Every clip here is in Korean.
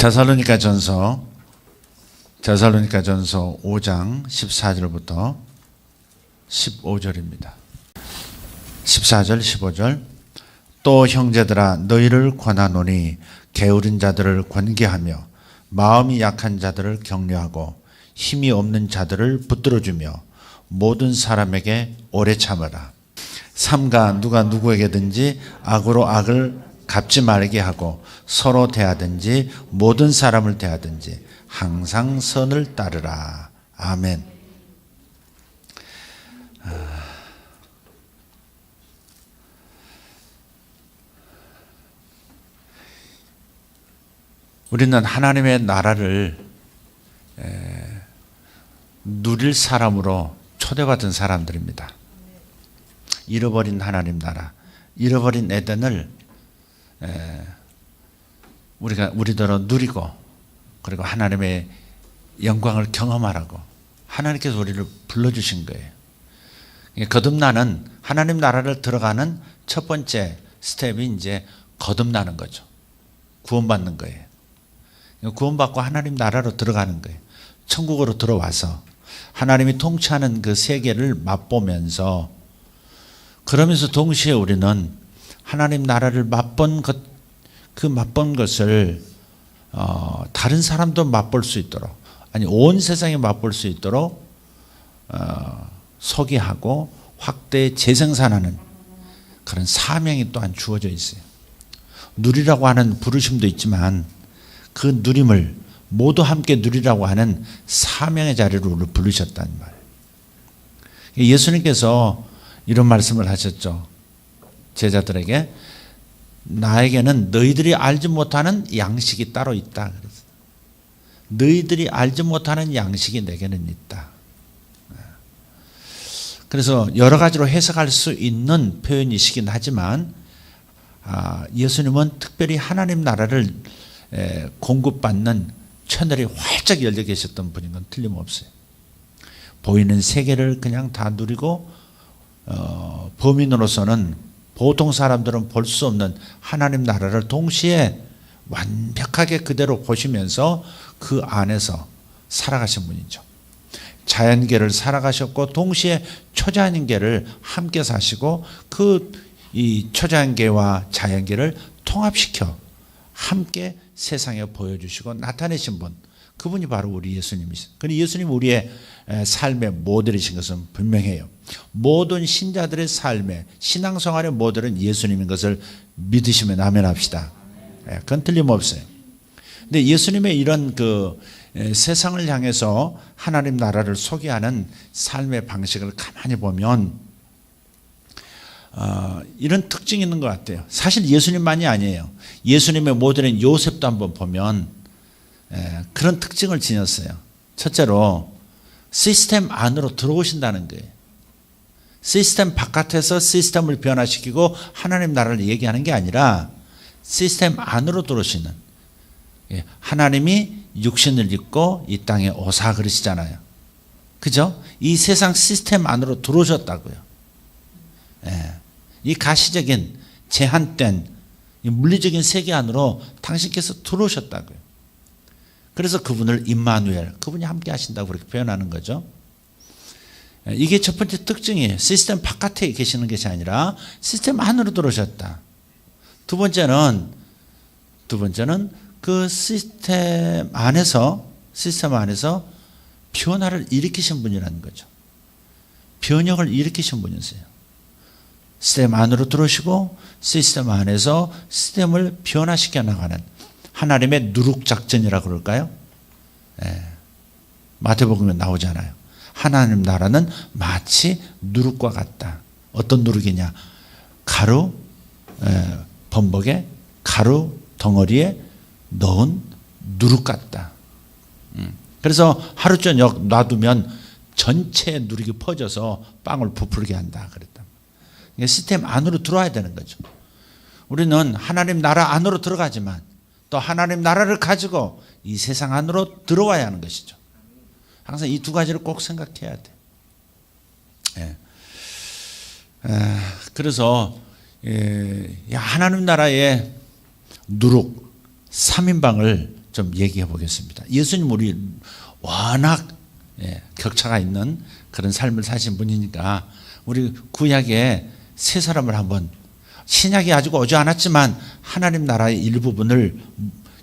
데살로니가전서 5장 14절부터 15절입니다. 14절 15절 또 형제들아 너희를 권하노니 게으른 자들을 권계하며 마음이 약한 자들을 격려하고 힘이 없는 자들을 붙들어주며 모든 사람에게 오래 참으라. 삼가 누가 누구에게든지 악으로 악을 갚지 말게 하고 서로 대하든지 모든 사람을 대하든지 항상 선을 따르라. 아멘. 우리는 하나님의 나라를 누릴 사람으로 초대받은 사람들입니다. 잃어버린 하나님 나라, 잃어버린 에덴을 우리더러 누리고 그리고 하나님의 영광을 경험하라고 하나님께서 우리를 불러주신 거예요. 거듭나는 하나님 나라를 들어가는 첫 번째 스텝이 이제 거듭나는 거죠. 구원받는 거예요. 구원받고 하나님 나라로 들어가는 거예요. 천국으로 들어와서 하나님이 통치하는 그 세계를 맛보면서 그러면서 동시에 우리는 하나님 나라를 맛본 것을 다른 사람도 맛볼 수 있도록 아니 온 세상에 맛볼 수 있도록 소개하고 확대 재생산하는 그런 사명이 또한 주어져 있어요. 누리라고 하는 부르심도 있지만 그 누림을 모두 함께 누리라고 하는 사명의 자리로 우리를 부르셨단 말이에요. 예수님께서 이런 말씀을 하셨죠. 제자들에게 나에게는 너희들이 알지 못하는 양식이 따로 있다. 너희들이 알지 못하는 양식이 내게는 있다. 그래서 여러 가지로 해석할 수 있는 표현이시긴 하지만 예수님은 특별히 하나님 나라를 공급받는 채널이 활짝 열려 계셨던 분인 건 틀림없어요. 보이는 세계를 그냥 다 누리고 범인으로서는 보통 사람들은 볼 수 없는 하나님 나라를 동시에 완벽하게 그대로 보시면서 그 안에서 살아가신 분이죠. 자연계를 살아가셨고 동시에 초자연계를 함께 사시고 이 초자연계와 자연계를 통합시켜 함께 세상에 보여주시고 나타내신 분, 그분이 바로 우리 예수님이시죠. 그런데 예수님 우리의 삶의 모델이신 것은 분명해요. 모든 신자들의 삶의 신앙생활의 모델은 예수님인 것을 믿으시면 아멘합시다. 그건 틀림없어요. 근데 예수님의 이런 세상을 향해서 하나님 나라를 소개하는 삶의 방식을 가만히 보면 이런 특징이 있는 것 같아요. 사실 예수님만이 아니에요. 예수님의 모델인 요셉도 한번 보면 그런 특징을 지녔어요. 첫째로 시스템 안으로 들어오신다는 거예요. 시스템 바깥에서 시스템을 변화시키고 하나님 나라를 얘기하는 게 아니라 시스템 안으로 들어오시는, 하나님이 육신을 입고 이 땅에 오사 그러시잖아요. 그죠? 이 세상 시스템 안으로 들어오셨다고요. 이 가시적인 제한된 물리적인 세계 안으로 당신께서 들어오셨다고요. 그래서 그분을 임마누엘, 그분이 함께 하신다고 그렇게 표현하는 거죠. 이게 첫 번째 특징이에요. 시스템 바깥에 계시는 것이 아니라 시스템 안으로 들어오셨다. 두 번째는 그 시스템 안에서 변화를 일으키신 분이라는 거죠. 변혁을 일으키신 분이세요. 시스템 안으로 들어오시고 시스템 안에서 시스템을 변화시켜 나가는 하나님의 누룩작전이라고 그럴까요? 마태복음에 나오잖아요. 하나님 나라는 마치 누룩과 같다. 어떤 누룩이냐? 가루, 범벅에 가루 덩어리에 넣은 누룩 같다. 그래서 하루 저녁 놔두면 전체 누룩이 퍼져서 빵을 부풀게 한다 그랬다. 시스템 안으로 들어와야 되는 거죠. 우리는 하나님 나라 안으로 들어가지만 또 하나님 나라를 가지고 이 세상 안으로 들어와야 하는 것이죠. 항상 이 두 가지를 꼭 생각해야 돼. 그래서 하나님 나라의 누룩 3인방을 좀 얘기해 보겠습니다. 예수님 우리 워낙 격차가 있는 그런 삶을 사신 분이니까 우리 구약의 세 사람을 한번, 신약이 아직 오지 않았지만 하나님 나라의 일부분을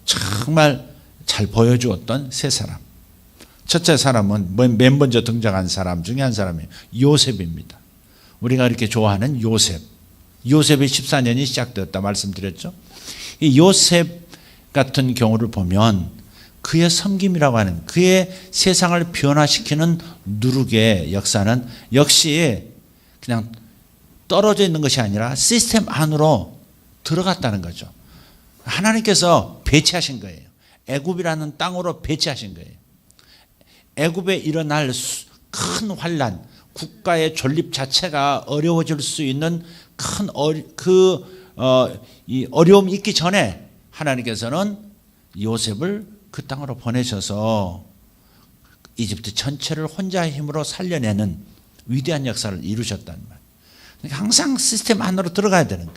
정말 잘 보여주었던 세 사람. 첫째 사람은 맨 먼저 등장한 사람 중에 한 사람이 요셉입니다. 우리가 이렇게 좋아하는 요셉. 요셉의 14년이 시작되었다 말씀드렸죠. 이 요셉 같은 경우를 보면 그의 섬김이라고 하는, 그의 세상을 변화시키는 누룩의 역사는 역시 그냥 떨어져 있는 것이 아니라 시스템 안으로 들어갔다는 거죠. 하나님께서 배치하신 거예요. 애굽이라는 땅으로 배치하신 거예요. 애굽에 일어날 큰 환란, 국가의 존립 자체가 어려워질 수 있는 큰 어려움이 있기 전에 하나님께서는 요셉을 그 땅으로 보내셔서 이집트 전체를 혼자의 힘으로 살려내는 위대한 역사를 이루셨다는 말. 그러니까 항상 시스템 안으로 들어가야 되는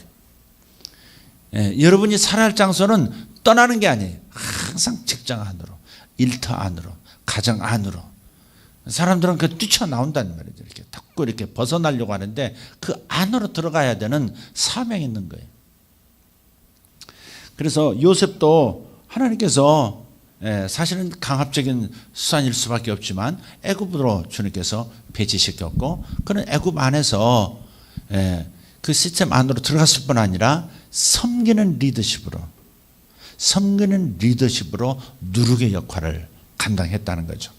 거예요. 여러분이 살아야 할 장소는 떠나는 게 아니에요. 항상 직장 안으로, 일터 안으로, 가정 안으로. 사람들은 그 뛰쳐나온다는 말이죠. 이렇게 자꾸 이렇게 벗어나려고 하는데 그 안으로 들어가야 되는 사명이 있는 거예요. 그래서 요셉도 하나님께서 사실은 강압적인 수단일 수밖에 없지만 애굽으로 주님께서 배치시켰고, 그는 애굽 안에서 그 시스템 안으로 들어갔을 뿐 아니라 섬기는 리더십으로 누룩의 역할을 감당했다는 거죠.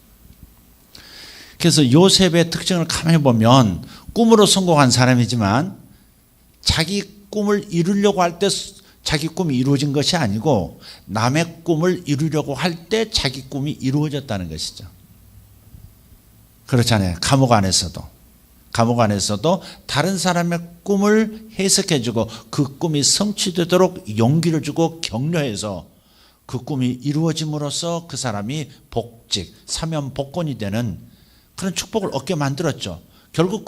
그래서 요셉의 특징을 가만히 보면 꿈으로 성공한 사람이지만 자기 꿈을 이루려고 할 때 자기 꿈이 이루어진 것이 아니고 남의 꿈을 이루려고 할 때 자기 꿈이 이루어졌다는 것이죠. 그렇잖아요. 감옥 안에서도 다른 사람의 꿈을 해석해주고 그 꿈이 성취되도록 용기를 주고 격려해서 그 꿈이 이루어짐으로써 그 사람이 복직, 사면 복권이 되는 그런 축복을 얻게 만들었죠. 결국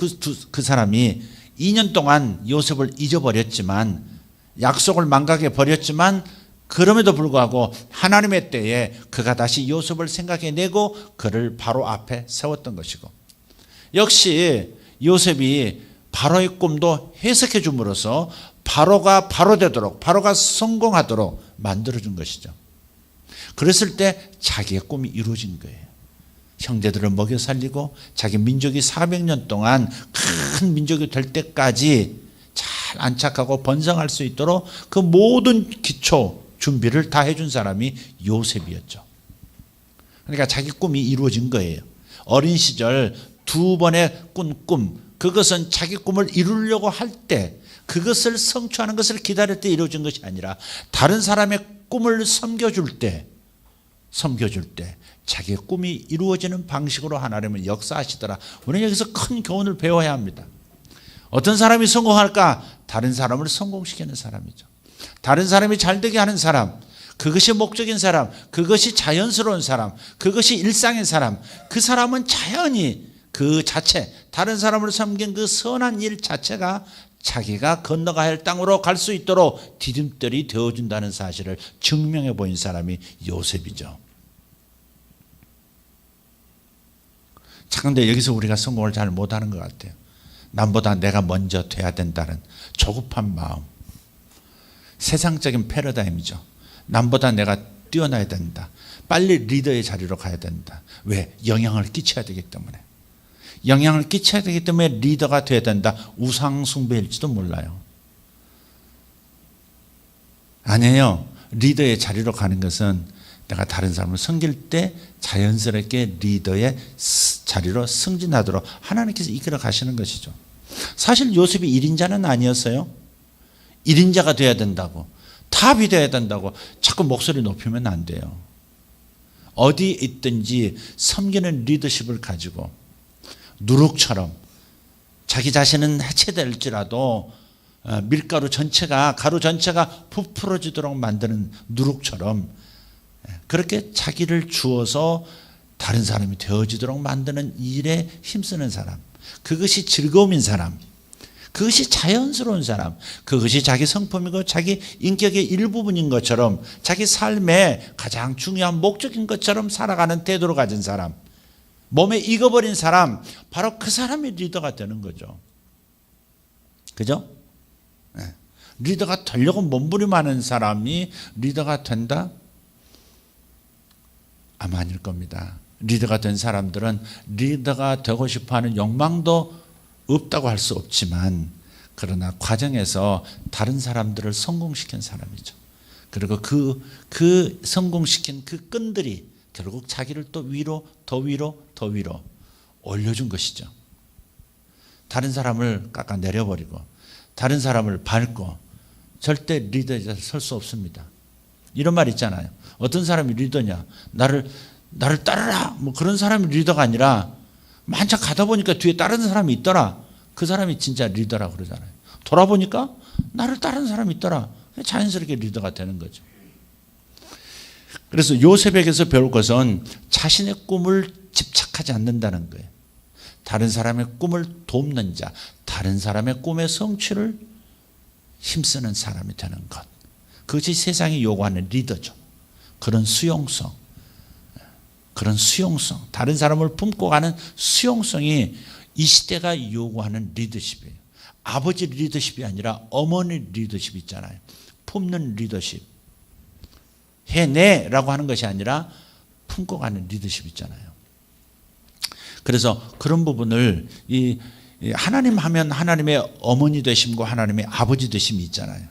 그 사람이 2년 동안 요셉을 잊어버렸지만, 약속을 망각해 버렸지만, 그럼에도 불구하고 하나님의 때에 그가 다시 요셉을 생각해내고 그를 바로 앞에 세웠던 것이고, 역시 요셉이 바로의 꿈도 해석해 줌으로써 바로가 바로되도록, 바로가 성공하도록 만들어준 것이죠. 그랬을 때 자기의 꿈이 이루어진 거예요. 형제들을 먹여 살리고 자기 민족이 400년 동안 큰 민족이 될 때까지 잘 안착하고 번성할 수 있도록 그 모든 기초 준비를 다 해준 사람이 요셉이었죠. 그러니까 자기 꿈이 이루어진 거예요. 어린 시절 2번의 꾼 꿈, 그것은 자기 꿈을 이루려고 할 때, 그것을 성취하는 것을 기다릴 때 이루어진 것이 아니라 다른 사람의 꿈을 섬겨줄 때 자기의 꿈이 이루어지는 방식으로 하나님은 역사하시더라. 우리는 여기서 큰 교훈을 배워야 합니다. 어떤 사람이 성공할까? 다른 사람을 성공시키는 사람이죠. 다른 사람이 잘되게 하는 사람, 그것이 목적인 사람, 그것이 자연스러운 사람, 그것이 일상인 사람, 그 사람은 자연히 그 자체, 다른 사람을 섬긴 그 선한 일 자체가 자기가 건너가야 할 땅으로 갈 수 있도록 디딤돌이 되어준다는 사실을 증명해 보인 사람이 요셉이죠. 자, 그런데 여기서 우리가 성공을 잘 못하는 것 같아요. 남보다 내가 먼저 돼야 된다는 조급한 마음. 세상적인 패러다임이죠. 남보다 내가 뛰어나야 된다. 빨리 리더의 자리로 가야 된다. 왜? 영향을 끼쳐야 되기 때문에. 영향을 끼쳐야 되기 때문에 리더가 돼야 된다. 우상숭배일지도 몰라요. 아니에요. 리더의 자리로 가는 것은 내가 다른 사람을 섬길 때 자연스럽게 리더의 자리로 승진하도록 하나님께서 이끌어 가시는 것이죠. 사실 요셉이 1인자는 아니었어요. 1인자가 돼야 된다고, 탑이 돼야 된다고 자꾸 목소리 높이면 안 돼요. 어디 있든지 섬기는 리더십을 가지고 누룩처럼 자기 자신은 해체될지라도 밀가루 전체가, 가루 전체가 부풀어지도록 만드는 누룩처럼 그렇게 자기를 주어서 다른 사람이 되어지도록 만드는 일에 힘쓰는 사람, 그것이 즐거움인 사람, 그것이 자연스러운 사람, 그것이 자기 성품이고 자기 인격의 일부분인 것처럼 자기 삶의 가장 중요한 목적인 것처럼 살아가는 태도를 가진 사람, 몸에 익어버린 사람, 바로 그 사람이 리더가 되는 거죠. 그죠? 네. 리더가 되려고 몸부림하는 사람이 리더가 된다? 아마 아닐 겁니다. 리더가 된 사람들은 리더가 되고 싶어하는 욕망도 없다고 할 수 없지만, 그러나 과정에서 다른 사람들을 성공시킨 사람이죠. 그리고 그 성공시킨 그 끈들이 결국 자기를 또 위로, 더 위로, 더 위로 올려준 것이죠. 다른 사람을 깎아내려버리고 다른 사람을 밟고 절대 리더에 설 수 없습니다. 이런 말 있잖아요. 어떤 사람이 리더냐? 나를 따르라. 뭐 그런 사람이 리더가 아니라 한참 가다 보니까 뒤에 다른 사람이 있더라. 그 사람이 진짜 리더라고 그러잖아요. 돌아보니까 나를 따르는 사람이 있더라. 자연스럽게 리더가 되는 거죠. 그래서 요셉에게서 배울 것은 자신의 꿈을 집착하지 않는다는 거예요. 다른 사람의 꿈을 돕는 자, 다른 사람의 꿈의 성취를 힘쓰는 사람이 되는 것. 그것이 세상이 요구하는 리더죠. 그런 수용성, 다른 사람을 품고 가는 수용성이 이 시대가 요구하는 리더십이에요. 아버지 리더십이 아니라 어머니 리더십 있잖아요. 품는 리더십. 해내라고 하는 것이 아니라 품고 가는 리더십 있잖아요. 그래서 그런 부분을 하나님 하면 하나님의 어머니 되심과 하나님의 아버지 되심이 있잖아요.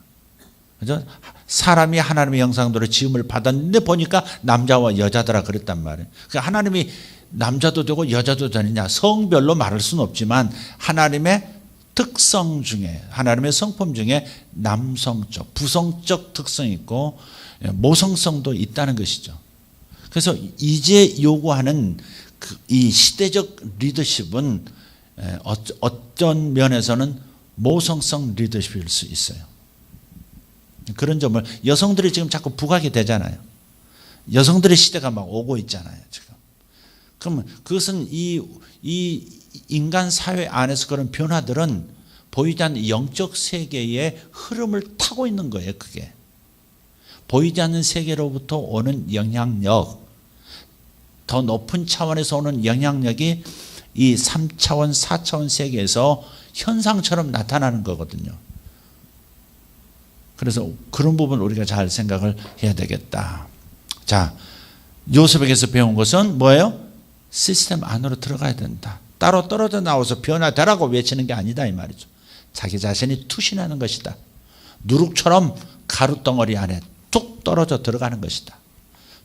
그죠? 사람이 하나님의 형상대로 지음을 받았는데 보니까 남자와 여자더라 그랬단 말이에요. 그러니까 하나님이 남자도 되고 여자도 되느냐 성별로 말할 수는 없지만 하나님의 특성 중에, 하나님의 성품 중에 남성적, 부성적 특성이 있고 모성성도 있다는 것이죠. 그래서 이제 요구하는 이 시대적 리더십은 어떤 면에서는 모성성 리더십일 수 있어요. 그런 점을 여성들이 지금 자꾸 부각이 되잖아요. 여성들의 시대가 막 오고 있잖아요. 지금. 그러면 그것은 이 인간 사회 안에서 그런 변화들은 보이지 않는 영적 세계의 흐름을 타고 있는 거예요. 그게. 보이지 않는 세계로부터 오는 영향력, 더 높은 차원에서 오는 영향력이 이 3차원, 4차원 세계에서 현상처럼 나타나는 거거든요. 그래서 그런 부분 우리가 잘 생각을 해야 되겠다. 자, 요셉에게서 배운 것은 뭐예요? 시스템 안으로 들어가야 된다. 따로 떨어져 나와서 변화되라고 외치는 게 아니다 이 말이죠. 자기 자신이 투신하는 것이다. 누룩처럼 가루덩어리 안에 툭 떨어져 들어가는 것이다.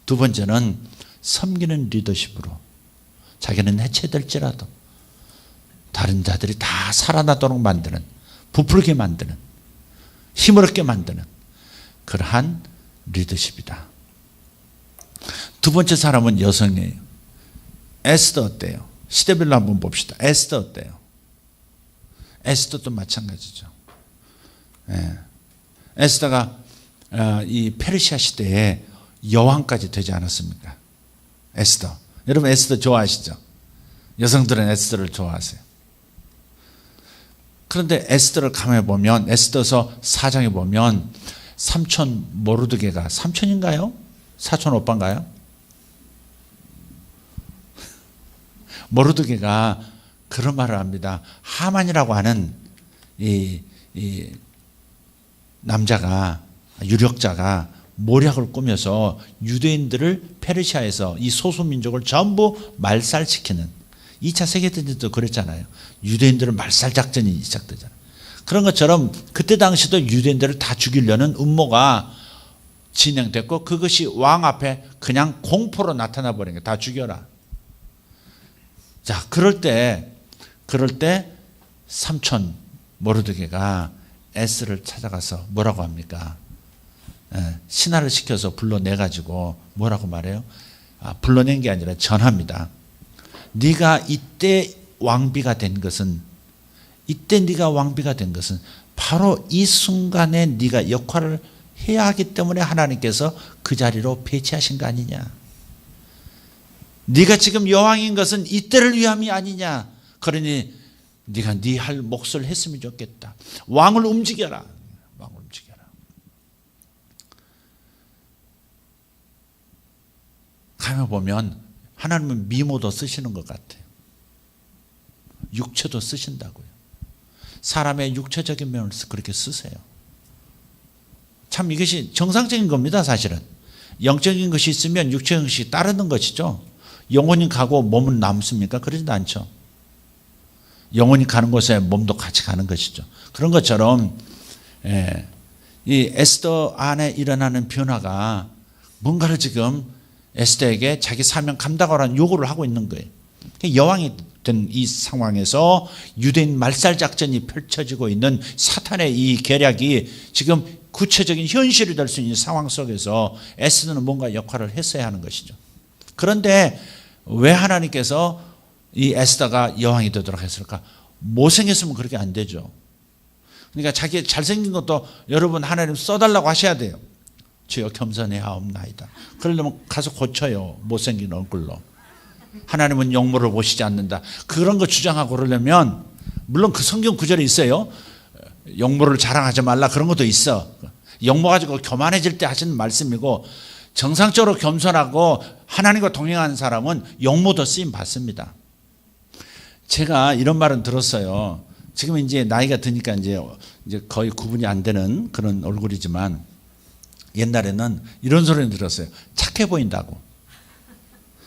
두 번째는 섬기는 리더십으로 자기는 해체될지라도 다른 자들이 다 살아나도록 만드는, 부풀게 만드는, 힘을 얻게 만드는 그러한 리더십이다. 두 번째 사람은 여성이에요. 에스더 어때요? 시대별로 한번 봅시다. 에스더 어때요? 에스더도 마찬가지죠. 예. 에스더가 이 페르시아 시대에 여왕까지 되지 않았습니까? 에스더. 여러분 에스더 좋아하시죠? 여성들은 에스더를 좋아하세요. 그런데 에스더를 가만히 보면 에스더서 4장에 보면 삼촌 모르드게가, 삼촌인가요? 사촌 오빠인가요? 모르드게가 그런 말을 합니다. 하만이라고 하는 이 남자가, 유력자가 모략을 꾸며서 유대인들을 페르시아에서 이 소수민족을 전부 말살시키는, 2차 세계대전도 그랬잖아요. 유대인들은 말살 작전이 시작되잖아요. 그런 것처럼 그때 당시도 유대인들을 다 죽이려는 음모가 진행됐고 그것이 왕 앞에 그냥 공포로 나타나 버린 거예요. 다 죽여라. 자, 그럴 때 삼촌 모르드게가 에스를 찾아가서 뭐라고 합니까? 신하를 시켜서 불러내가지고 뭐라고 말해요? 불러낸 게 아니라 전합니다. 네가 이때 왕비가 된 것은, 이때 네가 왕비가 된 것은 바로 이 순간에 네가 역할을 해야 하기 때문에 하나님께서 그 자리로 배치하신 거 아니냐. 네가 지금 여왕인 것은 이때를 위함이 아니냐. 그러니 네가 네 할 몫을 했으면 좋겠다. 왕을 움직여라. 왕을 움직여라. 가면 보면 하나님은 미모도 쓰시는 것 같아요. 육체도 쓰신다고요. 사람의 육체적인 면을 그렇게 쓰세요. 참 이것이 정상적인 겁니다. 사실은 영적인 것이 있으면 육체적인 것이 따르는 것이죠. 영혼이 가고 몸은 남습니까? 그러지도 않죠. 영혼이 가는 곳에 몸도 같이 가는 것이죠. 그런 것처럼 이 에스더 안에 일어나는 변화가 뭔가를 지금 에스더에게 자기 사명 감당하라는 요구를 하고 있는 거예요. 여왕이 된 이 상황에서 유대인 말살 작전이 펼쳐지고 있는 사탄의 이 계략이 지금 구체적인 현실이 될 수 있는 상황 속에서 에스더는 뭔가 역할을 했어야 하는 것이죠. 그런데 왜 하나님께서 이 에스더가 여왕이 되도록 했을까? 못생겼으면 그렇게 안 되죠. 그러니까 자기 잘생긴 것도 여러분 하나님 써달라고 하셔야 돼요. 주여 겸손해하옵나이다. 그러려면 가서 고쳐요. 못생긴 얼굴로. 하나님은 용모를 보시지 않는다. 그런 거 주장하고 그러려면 물론 그 성경 구절이 있어요. 용모를 자랑하지 말라 그런 것도 있어. 용모 가지고 교만해질 때 하시는 말씀이고 정상적으로 겸손하고 하나님과 동행하는 사람은 용모도 쓰임 받습니다. 제가 이런 말은 들었어요. 지금 이제 나이가 드니까 이제 거의 구분이 안 되는 그런 얼굴이지만 옛날에는 이런 소리를 들었어요. 착해 보인다고.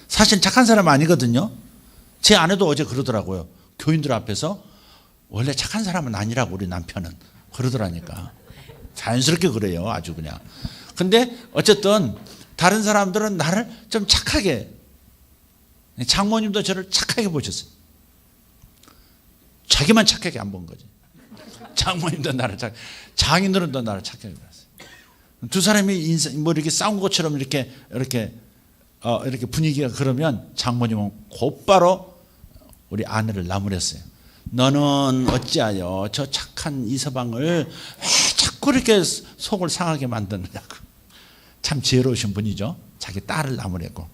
사실 착한 사람 아니거든요. 제 아내도 어제 그러더라고요. 교인들 앞에서 원래 착한 사람은 아니라고 우리 남편은 그러더라니까. 자연스럽게 그래요. 아주 그냥. 근데 어쨌든 다른 사람들은 나를 좀 착하게, 장모님도 저를 착하게 보셨어요. 자기만 착하게 안 본 거지. 장모님도 나를 장인들은 또 나를 착하게 봤어요. 두 사람이 뭐 이렇게 싸운 것처럼 이렇게 분위기가 그러면 장모님은 곧바로 우리 아내를 나무랬어요. 너는 어찌하여 저 착한 이서방을 왜 자꾸 이렇게 속을 상하게 만드느냐고. 참 지혜로우신 분이죠. 자기 딸을 나무랬고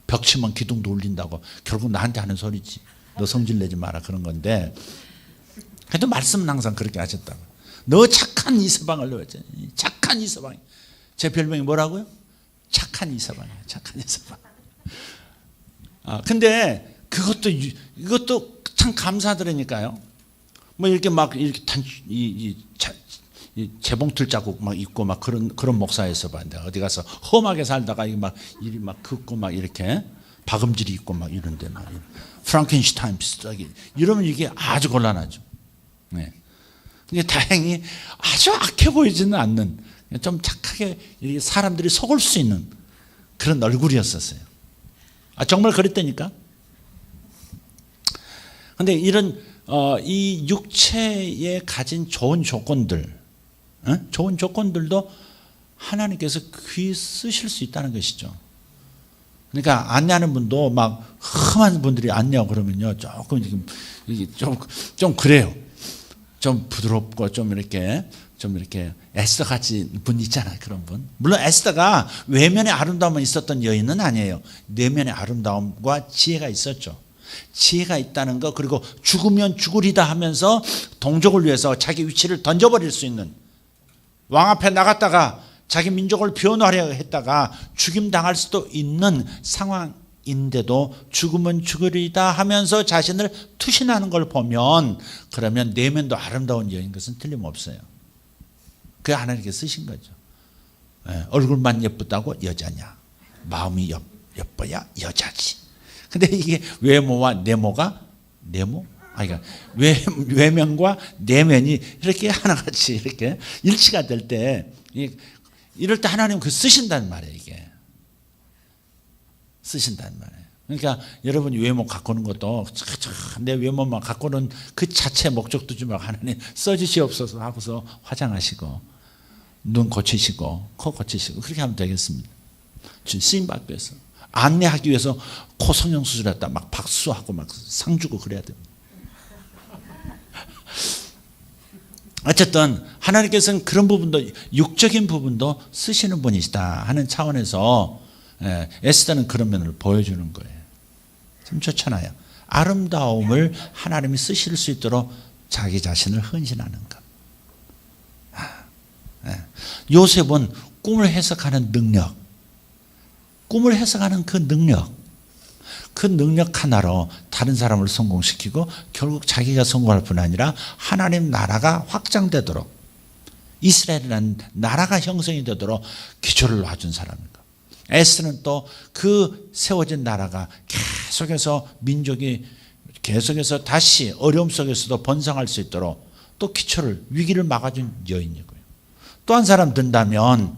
벽치면 기둥도 울린다고. 결국 나한테 하는 소리지. 너 성질 내지 마라 그런 건데 그래도 말씀은 항상 그렇게 하셨다고. 너 착한 이서방을 넣었잖아. 착한 이서방. 제 별명이 뭐라고요? 착한 이서방이에요. 착한 이서방. 근데 이것도 참 감사드리니까요. 뭐 이렇게 막 이렇게 재봉틀 자국 막 있고 막 그런 목사였어 봤는데 어디 가서 험하게 살다가 이게 막 일이 막 긋고 막 이렇게 박음질이 있고 막 이런데 막 프랑켄슈타인 비슷하게 이러면 이게 아주 곤란하죠. 네. 근데 다행히 아주 악해 보이지는 않는 좀 착하게 사람들이 속을 수 있는 그런 얼굴이었었어요. 정말 그랬다니까. 근데 이런 이 육체에 가진 좋은 조건들, 좋은 조건들도 하나님께서 귀히 쓰실 수 있다는 것이죠. 그러니까 안내하는 분도 막 험한 분들이 안내하고 그러면요 조금 좀 그래요. 좀 부드럽고 좀 이렇게 에스더 같이 분 있잖아요. 그런 분. 물론 에스더가 외면의 아름다움만 있었던 여인은 아니에요. 내면의 아름다움과 지혜가 있었죠. 지혜가 있다는 것, 그리고 죽으면 죽으리다 하면서 동족을 위해서 자기 위치를 던져버릴 수 있는, 왕 앞에 나갔다가 자기 민족을 변호하려 했다가 죽임당할 수도 있는 상황인데도 죽으면 죽으리다 하면서 자신을 투신하는 걸 보면 그러면 내면도 아름다운 여인 것은 틀림없어요. 그게 하나님께 쓰신 거죠. 얼굴만 예쁘다고 여자냐, 마음이 예뻐야 여자지. 근데 이게 외모와 내모가 그러니까 외면과 내면이 이렇게 하나같이 이렇게 일치가 될 때, 이럴 때 하나님 그 쓰신다는 말이에요. 이게 쓰신다는 말이에요. 그러니까 여러분이 외모 가꾸는 것도 내 외모만 가꾸는 그 자체 목적도 좀 하나님 써주시옵소서 하고서 화장하시고 눈 고치시고 코 고치시고 그렇게 하면 되겠습니다. 쓰임 받기 위해서, 안내하기 위해서 코 성형수술했다 막 박수하고 막 상 주고 그래야 됩니다. 어쨌든 하나님께서는 그런 부분도, 육적인 부분도 쓰시는 분이시다 하는 차원에서 에스더는 그런 면을 보여주는 거예요. 참 좋잖아요. 아름다움을 하나님이 쓰실 수 있도록 자기 자신을 헌신하는 것. 요셉은 꿈을 해석하는 능력, 꿈을 해석하는 그 능력 하나로 다른 사람을 성공시키고 결국 자기가 성공할 뿐 아니라 하나님 나라가 확장되도록, 이스라엘이라는 나라가 형성이 되도록 기초를 놔준 사람입니다. 에스더는 또 그 세워진 나라가 계속해서 민족이 계속해서 다시 어려움 속에서도 번성할 수 있도록 또 기초를, 위기를 막아준 여인이고요. 또 한 사람 든다면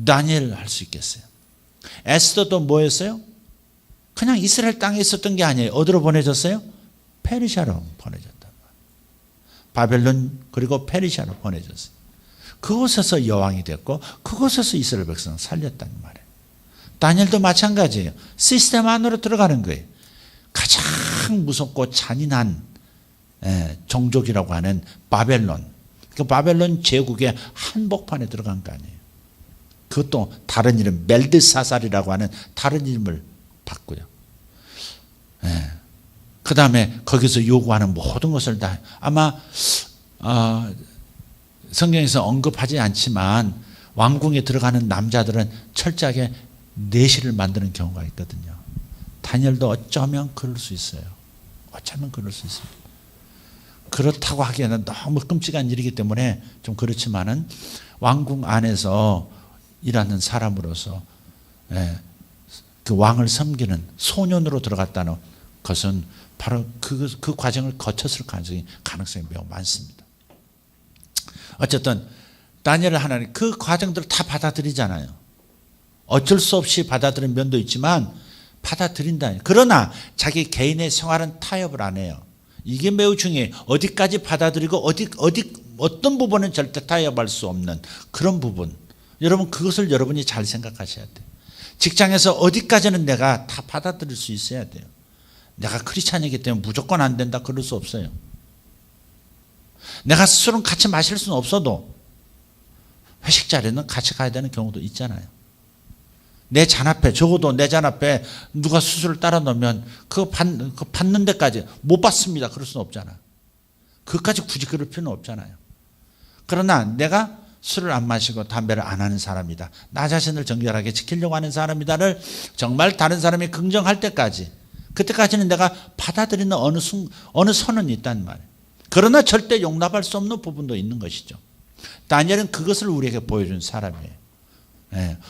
다니엘 할 수 있겠어요. 에스더도 뭐였어요? 그냥 이스라엘 땅에 있었던 게 아니에요. 어디로 보내졌어요? 페르시아로 보내졌단 말이에요. 바벨론 그리고 페르시아로 보내졌어요. 그곳에서 여왕이 됐고 그곳에서 이스라엘 백성을 살렸다는 말이에요. 다니엘도 마찬가지예요. 시스템 안으로 들어가는 거예요. 가장 무섭고 잔인한 종족이라고 하는 바벨론, 그 바벨론 제국의 한복판에 들어간 거 아니에요. 그것도 다른 이름, 벨드사살이라고 하는 다른 이름을 받고요. 그 다음에 거기서 요구하는 모든 것을 다, 아마 성경에서 언급하지 않지만 왕궁에 들어가는 남자들은 철저하게 내시를 만드는 경우가 있거든요. 다니엘도 어쩌면 그럴 수 있어요. 어쩌면 그럴 수 있습니다. 그렇다고 하기에는 너무 끔찍한 일이기 때문에 좀 그렇지만은 왕궁 안에서 일하는 사람으로서 그 왕을 섬기는 소년으로 들어갔다는 것은 바로 그 과정을 거쳤을 가능성이 매우 많습니다. 어쨌든 다니엘을 하나님 그 과정들을 다 받아들이잖아요. 어쩔 수 없이 받아들인 면도 있지만 받아들인다. 그러나 자기 개인의 생활은 타협을 안 해요. 이게 매우 중요해요. 어디까지 받아들이고 어떤 부분은 절대 타협할 수 없는 그런 부분. 여러분 그것을 여러분이 잘 생각하셔야 돼요. 직장에서 어디까지는 내가 다 받아들일 수 있어야 돼요. 내가 크리스찬이기 때문에 무조건 안 된다 그럴 수 없어요. 내가 술은 같이 마실 수는 없어도 회식 자리는 같이 가야 되는 경우도 있잖아요. 내 잔 앞에, 적어도 내 잔 앞에 누가 수술을 따라 놓으면 그거 받는 데까지 못 받습니다 그럴 수는 없잖아요. 그것까지 굳이 그럴 필요는 없잖아요. 그러나 내가 술을 안 마시고 담배를 안 하는 사람이다, 나 자신을 정결하게 지키려고 하는 사람이다를 정말 다른 사람이 긍정할 때까지, 그때까지는 내가 받아들이는 어느 선은 있단 말이에요. 그러나 절대 용납할 수 없는 부분도 있는 것이죠. 다니엘은 그것을 우리에게 보여준 사람이에요.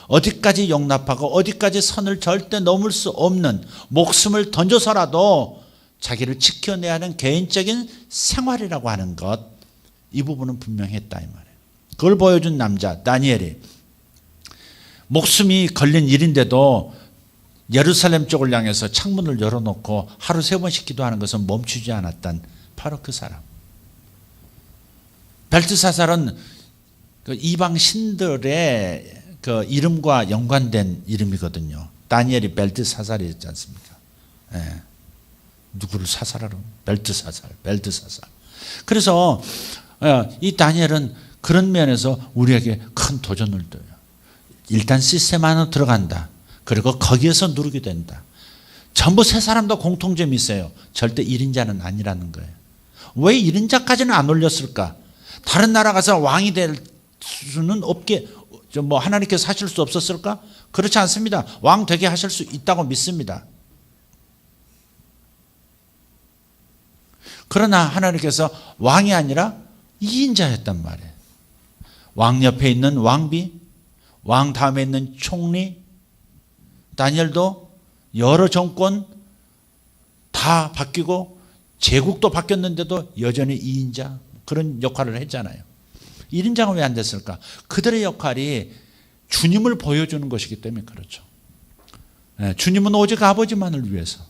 어디까지 용납하고 어디까지 선을 절대 넘을 수 없는, 목숨을 던져서라도 자기를 지켜내야 하는 개인적인 생활이라고 하는 것, 이 부분은 분명했다 이 말이에요. 그걸 보여준 남자 다니엘이 목숨이 걸린 일인데도 예루살렘 쪽을 향해서 창문을 열어놓고 하루 3번씩 기도하는 것은 멈추지 않았던 바로 그 사람. 벨트사살은 그 이방 신들의 그 이름과 연관된 이름이거든요. 다니엘이 벨트사살이었지 않습니까? 누구를 사살하러? 벨트사살. 그래서 이 다니엘은 그런 면에서 우리에게 큰 도전을 둬요. 일단 시스템 안으로 들어간다. 그리고 거기에서 누르게 된다. 전부 세 사람도 공통점이 있어요. 절대 1인자는 아니라는 거예요. 왜 1인자까지는 안 올렸을까? 다른 나라 가서 왕이 될 수는 없게, 하나님께서 하실 수 없었을까? 그렇지 않습니다. 왕 되게 하실 수 있다고 믿습니다. 그러나 하나님께서 왕이 아니라 2인자였단 말이에요. 왕 옆에 있는 왕비, 왕 다음에 있는 총리, 다니엘도 여러 정권 다 바뀌고 제국도 바뀌었는데도 여전히 2인자 그런 역할을 했잖아요. 1인자가 왜 안 됐을까? 그들의 역할이 주님을 보여주는 것이기 때문에 그렇죠. 주님은 오직 아버지만을 위해서,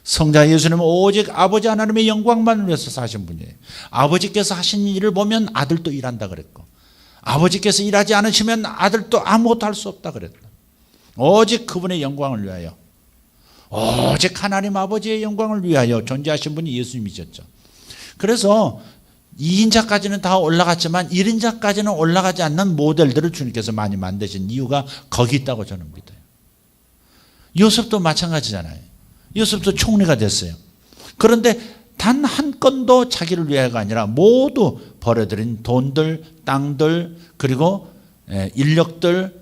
성자 예수님은 오직 아버지 하나님의 영광만을 위해서 사신 분이에요. 아버지께서 하신 일을 보면 아들도 일한다 그랬고, 아버지께서 일하지 않으시면 아들도 아무것도 할 수 없다 그랬다. 오직 그분의 영광을 위하여, 오직 하나님 아버지의 영광을 위하여 존재하신 분이 예수님이셨죠. 그래서 2인자까지는 다 올라갔지만 1인자까지는 올라가지 않는 모델들을 주님께서 많이 만드신 이유가 거기 있다고 저는 믿어요. 요셉도 마찬가지잖아요. 요셉도 총리가 됐어요. 그런데 단 한 건도 자기를 위해가 아니라 모두 버려들인 돈들, 땅들, 그리고 인력들,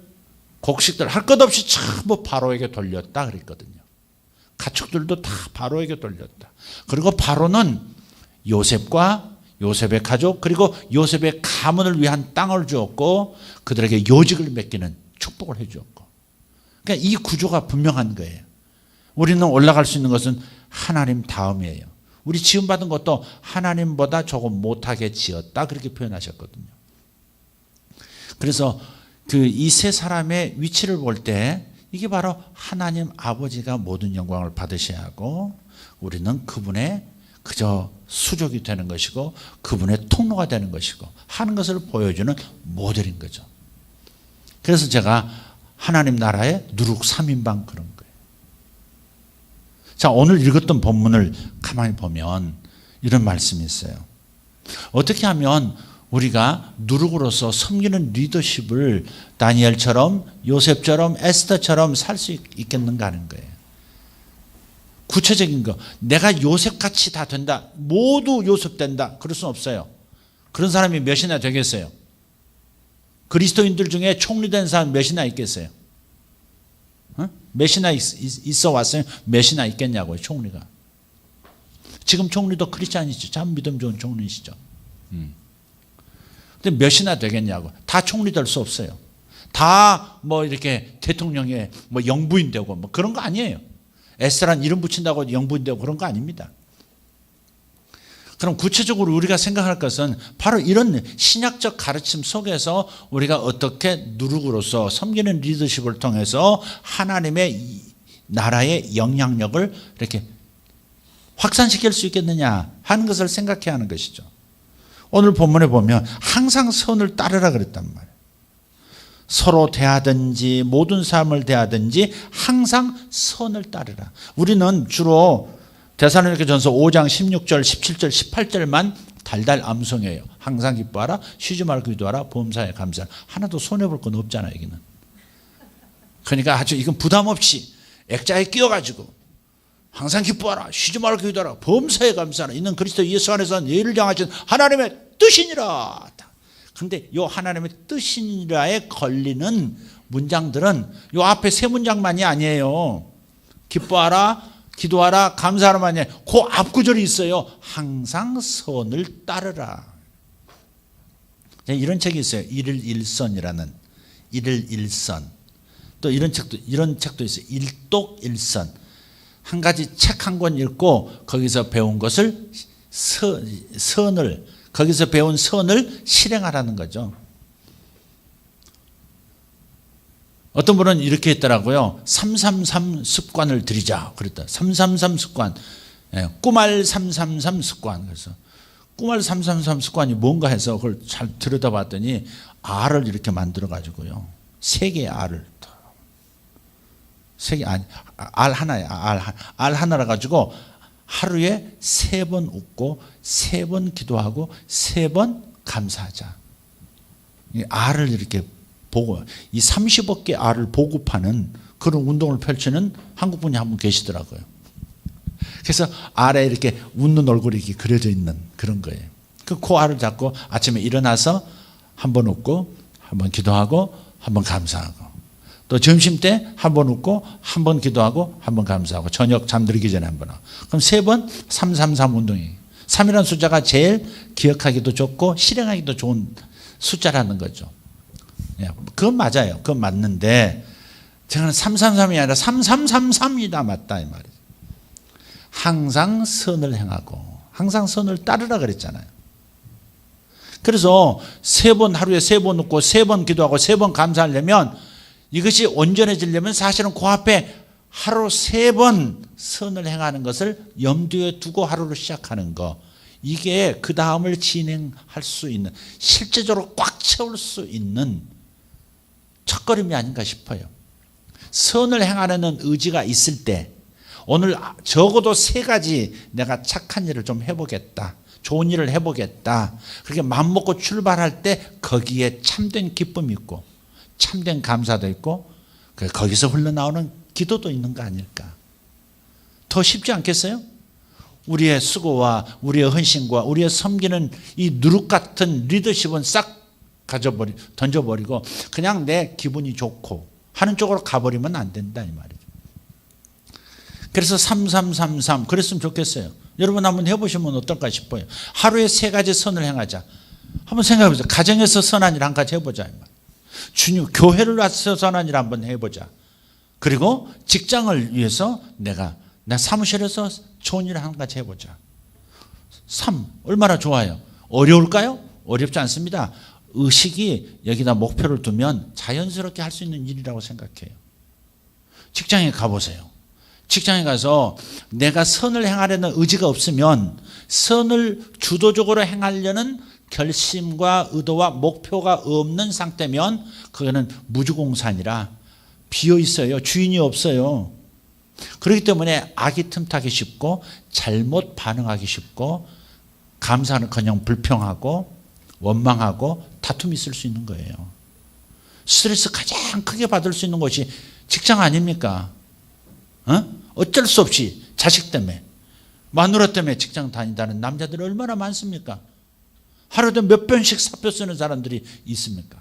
곡식들 할 것 없이 전부 바로에게 돌렸다 그랬거든요. 가축들도 다 바로에게 돌렸다. 그리고 바로는 요셉과 요셉의 가족 그리고 요셉의 가문을 위한 땅을 주었고 그들에게 요직을 맡기는 축복을 해 주었고, 그러니까 이 구조가 분명한 거예요. 우리는 올라갈 수 있는 것은 하나님 다음이에요. 우리 지음받은 것도 하나님보다 조금 못하게 지었다 그렇게 표현하셨거든요. 그래서 이 세 사람의 위치를 볼 때 이게 바로 하나님 아버지가 모든 영광을 받으셔야 하고 우리는 그분의 그저 수족이 되는 것이고 그분의 통로가 되는 것이고 하는 것을 보여주는 모델인 거죠. 그래서 제가 하나님 나라의 누룩 3인방 그런 거예요. 자, 오늘 읽었던 본문을 가만히 보면 이런 말씀이 있어요. 어떻게 하면 우리가 누룩으로서 섬기는 리더십을 다니엘처럼 요셉처럼 에스더처럼 살 수 있겠는가 하는 거예요. 구체적인 거, 내가 요셉같이 다 된다, 모두 요셉 된다, 그럴 수는 없어요. 그런 사람이 몇이나 되겠어요? 그리스도인들 중에 총리된 사람 몇이나 있겠어요? 몇이나 있어 왔어요? 몇이나 있겠냐고요, 총리가. 지금 총리도 크리스찬이죠. 참 믿음 좋은 총리시죠. 근데 몇이나 되겠냐고. 다 총리 될 수 없어요. 다 뭐 이렇게 대통령의 뭐 영부인 되고 뭐 그런 거 아니에요. 에스라는 이름 붙인다고 영부인 되고 그런 거 아닙니다. 그럼 구체적으로 우리가 생각할 것은 바로 이런 신약적 가르침 속에서 우리가 어떻게 누룩으로서 섬기는 리더십을 통해서 하나님의 나라의 영향력을 이렇게 확산시킬 수 있겠느냐 하는 것을 생각해야 하는 것이죠. 오늘 본문에 보면 항상 선을 따르라 그랬단 말이에요. 서로 대하든지 모든 사람을 대하든지 항상 선을 따르라. 우리는 주로 데살로니가전서 5장 16절, 17절, 18절만 달달 암송해요. 항상 기뻐하라, 쉬지 말고 기도하라, 범사에 감사하라. 하나도 손해볼 건 없잖아요, 여기는. 그러니까 아주 이건 부담 없이 액자에 끼워가지고 항상 기뻐하라, 쉬지 말고 기도하라, 범사에 감사하라. 이는 그리스도 예수 안에서 너희를 향하신 하나님의 뜻이니라. 그런데 이 하나님의 뜻이니라에 걸리는 문장들은 이 앞에 세 문장만이 아니에요. 기뻐하라, 기도하라, 감사하라만이 아니에요. 그 앞구절이 있어요. 항상 선을 따르라. 이런 책이 있어요. 일일일선이라는. 일일일선. 또 이런 책도 있어요. 일독일선. 한 가지 책 한 권 읽고 거기서 배운 것을 거기서 배운 선을 실행하라는 거죠. 어떤 분은 이렇게 했더라고요. 333 습관을 들이자 그랬다. 333 습관. 꾸말 333 습관. 그래서 꾸말 333 습관이 뭔가 해서 그걸 잘 들여다봤더니 알을 이렇게 만들어 가지고요. 세 개의 알을. 세 개 아니 알 하나야. 알 하나라 가지고 하루에 3번 웃고 3번 기도하고 3번 감사하자. 이 알을 이렇게 보고 이 30억 개 알을 보급하는 그런 운동을 펼치는 한국 분이 한 분 계시더라고요. 그래서 알에 이렇게 웃는 얼굴이 이렇게 그려져 있는 그런 거예요. 그 알을 잡고 아침에 일어나서 한 번 웃고 한 번 기도하고 한 번 감사하고 또 점심 때 한 번 웃고 한 번 기도하고 한 번 감사하고 저녁 잠들기 전에 한 번 하고 그럼 3번 333 운동이에요. 3이라는 숫자가 제일 기억하기도 좋고 실행하기도 좋은 숫자라는 거죠. 그건 맞아요. 그건 맞는데 저는 333이 아니라 3333이다 맞다 이 말이에요. 항상 선을 행하고 항상 선을 따르라 그랬잖아요. 그래서 3번 하루에 3번 웃고 3번 기도하고 3번 감사하려면 이것이 온전해지려면 사실은 그 앞에 하루 3번 선을 행하는 것을 염두에 두고 하루를 시작하는 거, 이게 그 다음을 진행할 수 있는 실제적으로 꽉 채울 수 있는 첫걸음이 아닌가 싶어요. 선을 행하려는 의지가 있을 때 오늘 적어도 3가지 내가 착한 일을 좀 해보겠다, 좋은 일을 해보겠다, 그렇게 마음먹고 출발할 때 거기에 참된 기쁨이 있고 참된 감사도 있고 거기서 흘러나오는 기도도 있는 거 아닐까? 더 쉽지 않겠어요? 우리의 수고와 우리의 헌신과 우리의 섬기는 이 누룩 같은 리더십은 싹 던져버리고 그냥 내 기분이 좋고 하는 쪽으로 가버리면 안 된다 이 말이죠. 그래서 3333 그랬으면 좋겠어요. 여러분 한번 해보시면 어떨까 싶어요. 하루에 3가지 선을 행하자. 한번 생각해보세요. 가정에서 선한 일 한 가지 해보자. 교회를 와서 선한 일 한번 해보자. 그리고 직장을 위해서 내가 사무실에서 좋은 일 한 가지 해보자. 3 얼마나 좋아요. 어려울까요? 어렵지 않습니다. 의식이 여기다 목표를 두면 자연스럽게 할 수 있는 일이라고 생각해요. 직장에 가보세요. 직장에 가서 내가 선을 행하려는 의지가 없으면 선을 주도적으로 행하려는 결심과 의도와 목표가 없는 상태면 그거는 무주공산이라 비어 있어요. 주인이 없어요. 그렇기 때문에 악이 틈타기 쉽고 잘못 반응하기 쉽고 감사는커녕 불평하고 원망하고 다툼이 있을 수 있는 거예요. 스트레스 가장 크게 받을 수 있는 곳이 직장 아닙니까? 어쩔 수 없이 자식 때문에 마누라 때문에 직장 다닌다는 남자들이 얼마나 많습니까? 하루에 몇 번씩 사표 쓰는 사람들이 있습니까?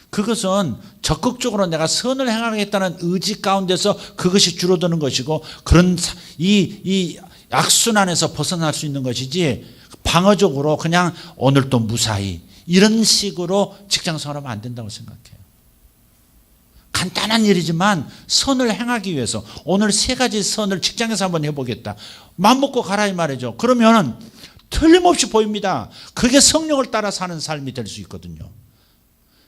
그것은 적극적으로 내가 선을 행하겠다는 의지 가운데서 그것이 줄어드는 것이고 그런 이 악순환에서 벗어날 수 있는 것이지 방어적으로 그냥 오늘 또 무사히 이런 식으로 직장 생활하면 안 된다고 생각해요. 간단한 일이지만 선을 행하기 위해서 오늘 3가지 선을 직장에서 한번 해보겠다. 마음먹고 가라 이 말이죠. 그러면 틀림없이 보입니다. 그게 성령을 따라 사는 삶이 될 수 있거든요.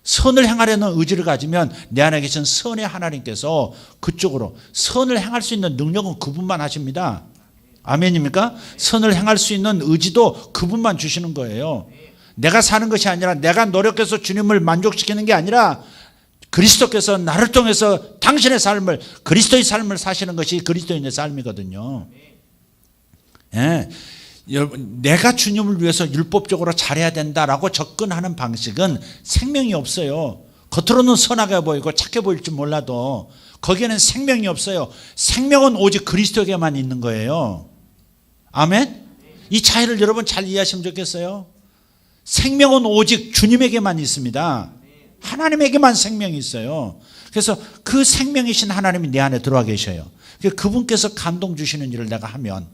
선을 행하려는 의지를 가지면 내 안에 계신 선의 하나님께서 그쪽으로 선을 행할 수 있는 능력은 그분만 하십니다. 아멘입니까? 선을 행할 수 있는 의지도 그분만 주시는 거예요. 내가 사는 것이 아니라 내가 노력해서 주님을 만족시키는 게 아니라 그리스도께서 나를 통해서 당신의 삶을 그리스도의 삶을 사시는 것이 그리스도인의 삶이거든요. 예. 내가 주님을 위해서 율법적으로 잘해야 된다라고 접근하는 방식은 생명이 없어요. 겉으로는 선하게 보이고 착해 보일지 몰라도 거기에는 생명이 없어요. 생명은 오직 그리스도에게만 있는 거예요. 아멘? 이 차이를 여러분 잘 이해하시면 좋겠어요. 생명은 오직 주님에게만 있습니다. 하나님에게만 생명이 있어요. 그래서 그 생명이신 하나님이 내 안에 들어와 계셔요. 그분께서 감동 주시는 일을 내가 하면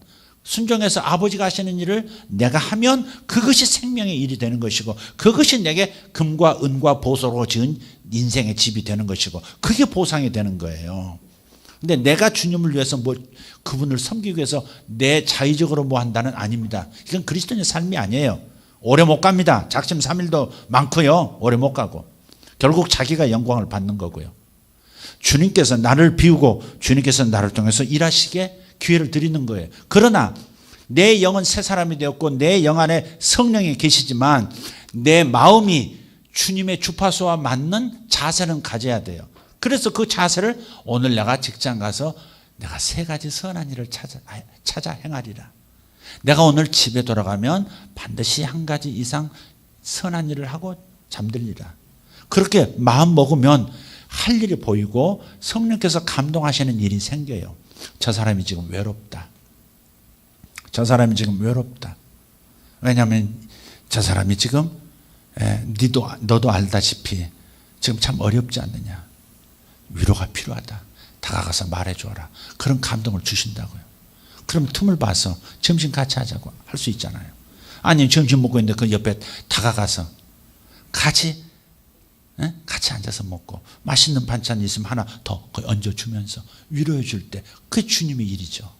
순종해서 아버지가 하시는 일을 내가 하면 그것이 생명의 일이 되는 것이고 그것이 내게 금과 은과 보석으로 지은 인생의 집이 되는 것이고 그게 보상이 되는 거예요. 근데 내가 주님을 위해서 그분을 섬기기 위해서 내 자의적으로 한다는 아닙니다. 이건 그리스도인의 삶이 아니에요. 오래 못 갑니다. 작심 3일도 많고요. 오래 못 가고 결국 자기가 영광을 받는 거고요. 주님께서 나를 비우고 주님께서 나를 통해서 일하시게 기회를 드리는 거예요. 그러나 내 영은 새 사람이 되었고 내 영 안에 성령이 계시지만 내 마음이 주님의 주파수와 맞는 자세는 가져야 돼요. 그래서 그 자세를 오늘 내가 직장 가서 내가 3가지 선한 일을 찾아 행하리라. 내가 오늘 집에 돌아가면 반드시 1가지 이상 선한 일을 하고 잠들리라. 그렇게 마음 먹으면 할 일이 보이고 성령께서 감동하시는 일이 생겨요. 저 사람이 지금 외롭다. 저 사람이 지금 외롭다. 왜냐하면 저 사람이 지금 너도 알다시피 지금 참 어렵지 않느냐. 위로가 필요하다. 다가가서 말해줘라. 그런 감동을 주신다고요. 그럼 틈을 봐서 점심 같이 하자고 할 수 있잖아요. 아니 점심 먹고 있는데 그 옆에 다가가서 같이 앉아서 먹고 맛있는 반찬 있으면 하나 더 얹어주면서 위로해 줄 때 그게 주님의 일이죠.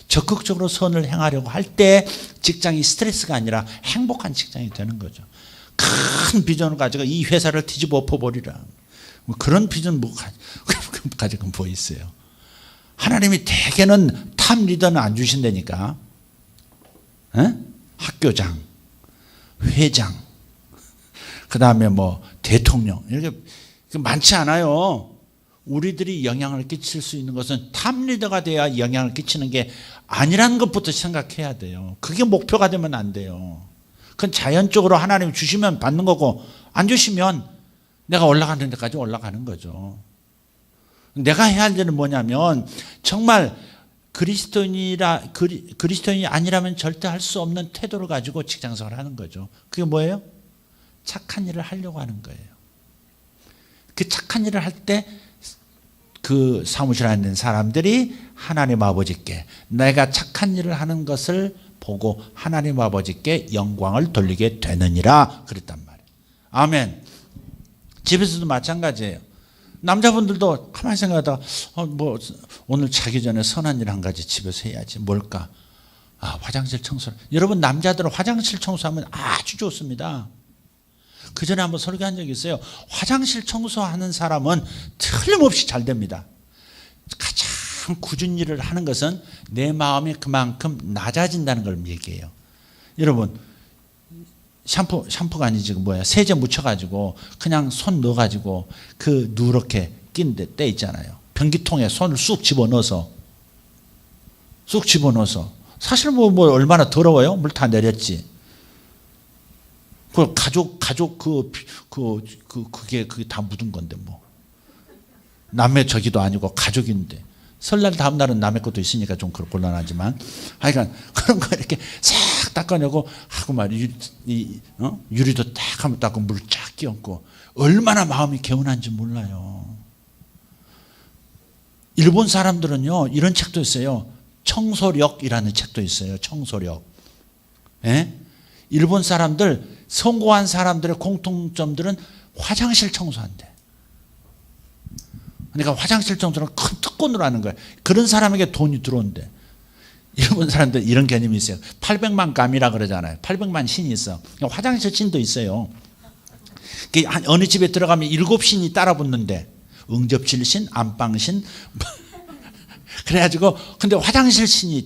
적극적으로 선을 행하려고 할 때 직장이 스트레스가 아니라 행복한 직장이 되는 거죠. 큰 비전을 가지고 이 회사를 뒤집어 엎어버리라. 그런 비전 가지고 뭐 있어요. 하나님이 대개는 탑 리더는 안 주신다니까. 학교장, 회장, 그 다음에 대통령 이렇게 많지 않아요. 우리들이 영향을 끼칠 수 있는 것은 탑 리더가 돼야 영향을 끼치는 게 아니라는 것부터 생각해야 돼요. 그게 목표가 되면 안 돼요. 그건 자연적으로 하나님이 주시면 받는 거고 안 주시면 내가 올라가는 데까지 올라가는 거죠. 내가 해야 할 일은 뭐냐면 정말 그리스도인이 아니라면 절대 할 수 없는 태도를 가지고 직장생활을 하는 거죠. 그게 뭐예요? 착한 일을 하려고 하는 거예요. 그 착한 일을 할 때 그 사무실에 있는 사람들이 하나님 아버지께 내가 착한 일을 하는 것을 보고 하나님 아버지께 영광을 돌리게 되느니라 그랬단 말이에요. 아멘. 집에서도 마찬가지예요. 남자분들도 가만히 생각하다가 뭐 오늘 자기 전에 선한 일 한 가지 집에서 해야지. 뭘까? 화장실 청소. 여러분 남자들은 화장실 청소하면 아주 좋습니다. 그 전에 한번 설교한 적이 있어요. 화장실 청소하는 사람은 틀림없이 잘 됩니다. 가장 굳은 일을 하는 것은 내 마음이 그만큼 낮아진다는 걸 얘기해요. 여러분 샴푸가 아니지 세제 묻혀가지고 그냥 손 넣어가지고 그 누렇게 낀 때 있잖아요. 변기통에 손을 쑥 집어넣어서 사실 뭐 얼마나 더러워요? 물 다 내렸지. 그 가족 그게 다 묻은 건데 뭐 남의 저기도 아니고 가족인데 설날 다음 날은 남의 것도 있으니까 좀 곤란하지만 하여간 그런 거 이렇게 싹 닦아내고 하고 말이야. 유리도 딱 하면 닦고 물 쫙 끼얹고 얼마나 마음이 개운한지 몰라요. 일본 사람들은요 이런 책도 있어요. 청소력이라는 책도 있어요. 청소력. 예? 일본 사람들 성공한 사람들의 공통점들은 화장실 청소한대. 그러니까 화장실 청소는 큰 특권으로 하는 거예요. 그런 사람에게 돈이 들어온대. 일본 사람들 이런 개념이 있어요. 800만 감이라 그러잖아요. 800만 신이 있어. 화장실 신도 있어요. 어느 집에 들어가면 7신이 따라 붙는데 응접실 신, 안방 신. 그래가지고 근데 화장실 신이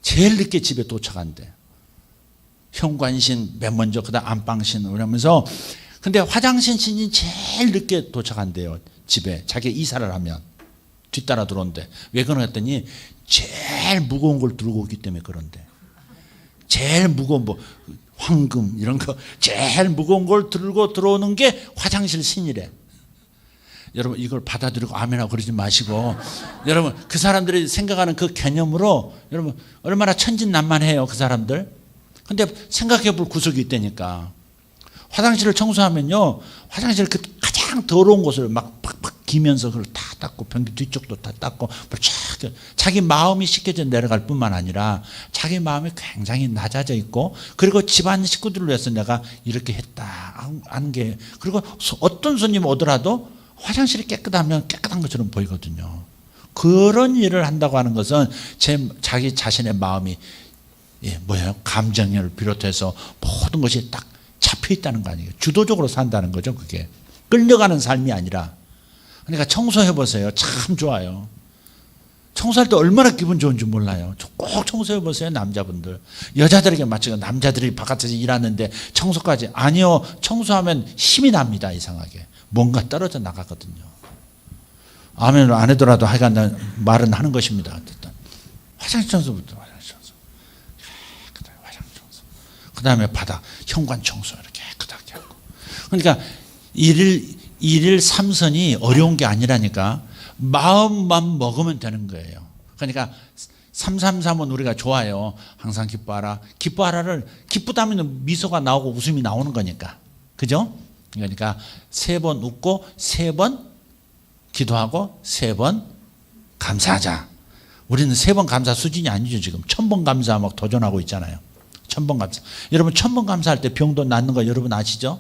제일 늦게 집에 도착한대. 현관신 맨 먼저 그다음 안방신 그러면서 근데 화장실 신이 제일 늦게 도착한대요. 집에 자기 이사를 하면 뒤따라 들어온대. 왜 그러랬더니 제일 무거운 걸 들고 오기 때문에 그런데. 제일 무거운 황금 이런 거 제일 무거운 걸 들고 들어오는 게 화장실 신이래. 여러분 이걸 받아들이고 아멘하고 그러지 마시고 여러분 그 사람들이 생각하는 그 개념으로 여러분 얼마나 천진난만해요 그 사람들. 근데 생각해 볼 구석이 있다니까. 화장실을 청소하면요 화장실 그 가장 더러운 곳을 막 팍팍 기면서 그걸 다 닦고 변기 뒤쪽도 다 닦고 자기 마음이 씻겨져 내려갈 뿐만 아니라 자기 마음이 굉장히 낮아져 있고 그리고 집안 식구들을 위해서 내가 이렇게 했다 하는 게 그리고 어떤 손님 오더라도 화장실이 깨끗하면 깨끗한 것처럼 보이거든요. 그런 일을 한다고 하는 것은 자기 자신의 마음이 감정을 비롯해서 모든 것이 딱 잡혀 있다는 거 아니에요. 주도적으로 산다는 거죠. 그게 끌려가는 삶이 아니라. 그러니까 청소해 보세요. 참 좋아요. 청소할 때 얼마나 기분 좋은지 몰라요. 꼭 청소해 보세요. 남자분들. 여자들에게 맞춰서 남자들이 바깥에서 일하는데 청소까지. 아니요. 청소하면 힘이 납니다. 이상하게. 뭔가 떨어져 나가거든요. 아멘을 안 해더라도 하여간 말은 하는 것입니다. 어쨌든. 화장실 청소부터 화장실 청소. 깨끗하게 화장실 청소. 그 다음에 바닥, 현관 청소 이렇게 깨끗하게 하고. 그러니까 일일 삼선이 어려운 게 아니라니까 마음만 먹으면 되는 거예요. 그러니까 333은 우리가 좋아요. 항상 기뻐하라. 기쁘다면 미소가 나오고 웃음이 나오는 거니까. 그죠? 그러니까 3번 웃고 3번 기도하고 3번 감사하자. 우리는 3번 감사 수준이 아니죠. 지금 1000번 감사 막 도전하고 있잖아요. 1000번 감사. 여러분 1000번 감사할 때 병도 낫는 거 여러분 아시죠?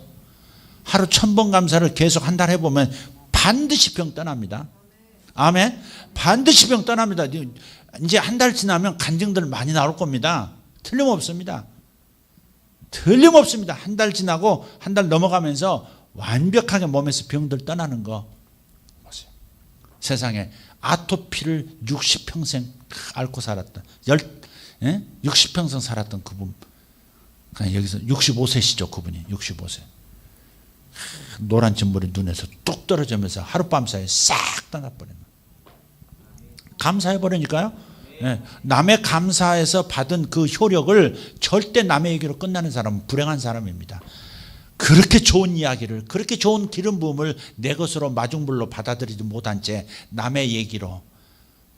하루 1000번 감사를 계속 한 달 해보면 반드시 병 떠납니다. 아멘. 반드시 병 떠납니다. 이제 한 달 지나면 간증들 많이 나올 겁니다. 틀림없습니다. 틀림없습니다. 한 달 지나고 한 달 넘어가면서 완벽하게 몸에서 병들 떠나는 거 보세요. 세상에 아토피를 60평생 앓고 살았던 60평생 살았던 그분, 그냥 여기서 65세시죠. 그분이 65세. 노란 진물이 눈에서 뚝 떨어지면서 하룻밤 사이에 싹 떠나버리는. 감사해버리니까요. 네. 남의 감사에서 받은 그 효력을 절대 남의 얘기로 끝나는 사람은 불행한 사람입니다. 그렇게 좋은 이야기를, 그렇게 좋은 기름 부음을 내 것으로 마중물로 받아들이지 못한 채 남의 얘기로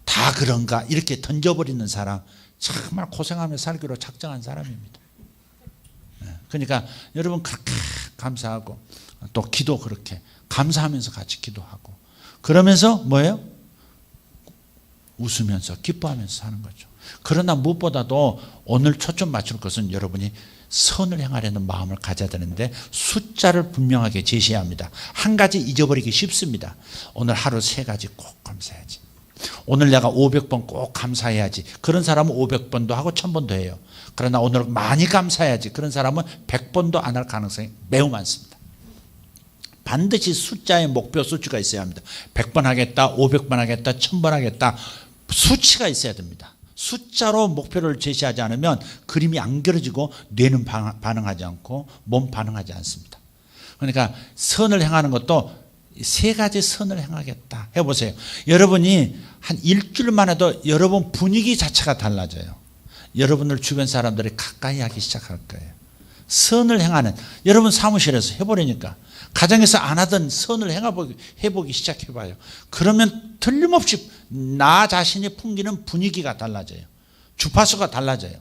다 그런가 이렇게 던져버리는 사람, 정말 고생하며 살기로 작정한 사람입니다. 그러니까 여러분 그렇게 감사하고 또 기도 그렇게 감사하면서 같이 기도하고 그러면서 뭐예요? 웃으면서 기뻐하면서 사는 거죠. 그러나 무엇보다도 오늘 초점 맞출 것은 여러분이 선을 행하려는 마음을 가져야 되는데 숫자를 분명하게 제시해야 합니다. 한 가지 잊어버리기 쉽습니다. 오늘 하루 3가지 꼭 감사해야지. 오늘 내가 500번 꼭 감사해야지. 그런 사람은 500번도 하고 1000번도 해요. 그러나 오늘 많이 감사해야지. 그런 사람은 100번도 안 할 가능성이 매우 많습니다. 반드시 숫자의 목표 수치가 있어야 합니다. 100번 하겠다, 500번 하겠다, 1000번 하겠다. 수치가 있어야 됩니다. 숫자로 목표를 제시하지 않으면 그림이 안 그려지고 뇌는 반응하지 않고 몸 반응하지 않습니다. 그러니까 선을 행하는 것도 3가지 선을 행하겠다 해보세요. 여러분이 한 일주일만 해도 여러분 분위기 자체가 달라져요. 여러분을 주변 사람들이 가까이 하기 시작할 거예요. 선을 행하는, 여러분 사무실에서 해보려니까 가정에서 안 하던 선을 해보기 시작해봐요. 그러면 틀림없이 나 자신이 풍기는 분위기가 달라져요. 주파수가 달라져요.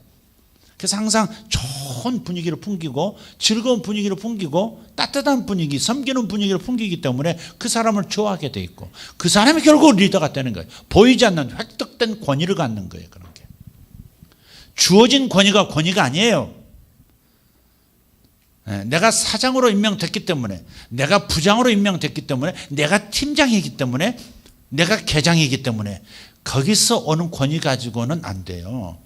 그래서 항상 좋은 분위기를 풍기고 즐거운 분위기를 풍기고 따뜻한 분위기, 섬기는 분위기를 풍기기 때문에 그 사람을 좋아하게 돼 있고 그 사람이 결국 리더가 되는 거예요. 보이지 않는 획득된 권위를 갖는 거예요. 그런 게 주어진 권위가 아니에요. 내가 사장으로 임명됐기 때문에, 내가 부장으로 임명됐기 때문에, 내가 팀장이기 때문에, 내가 계장이기 때문에 거기서 오는 권위 가지고는 안 돼요.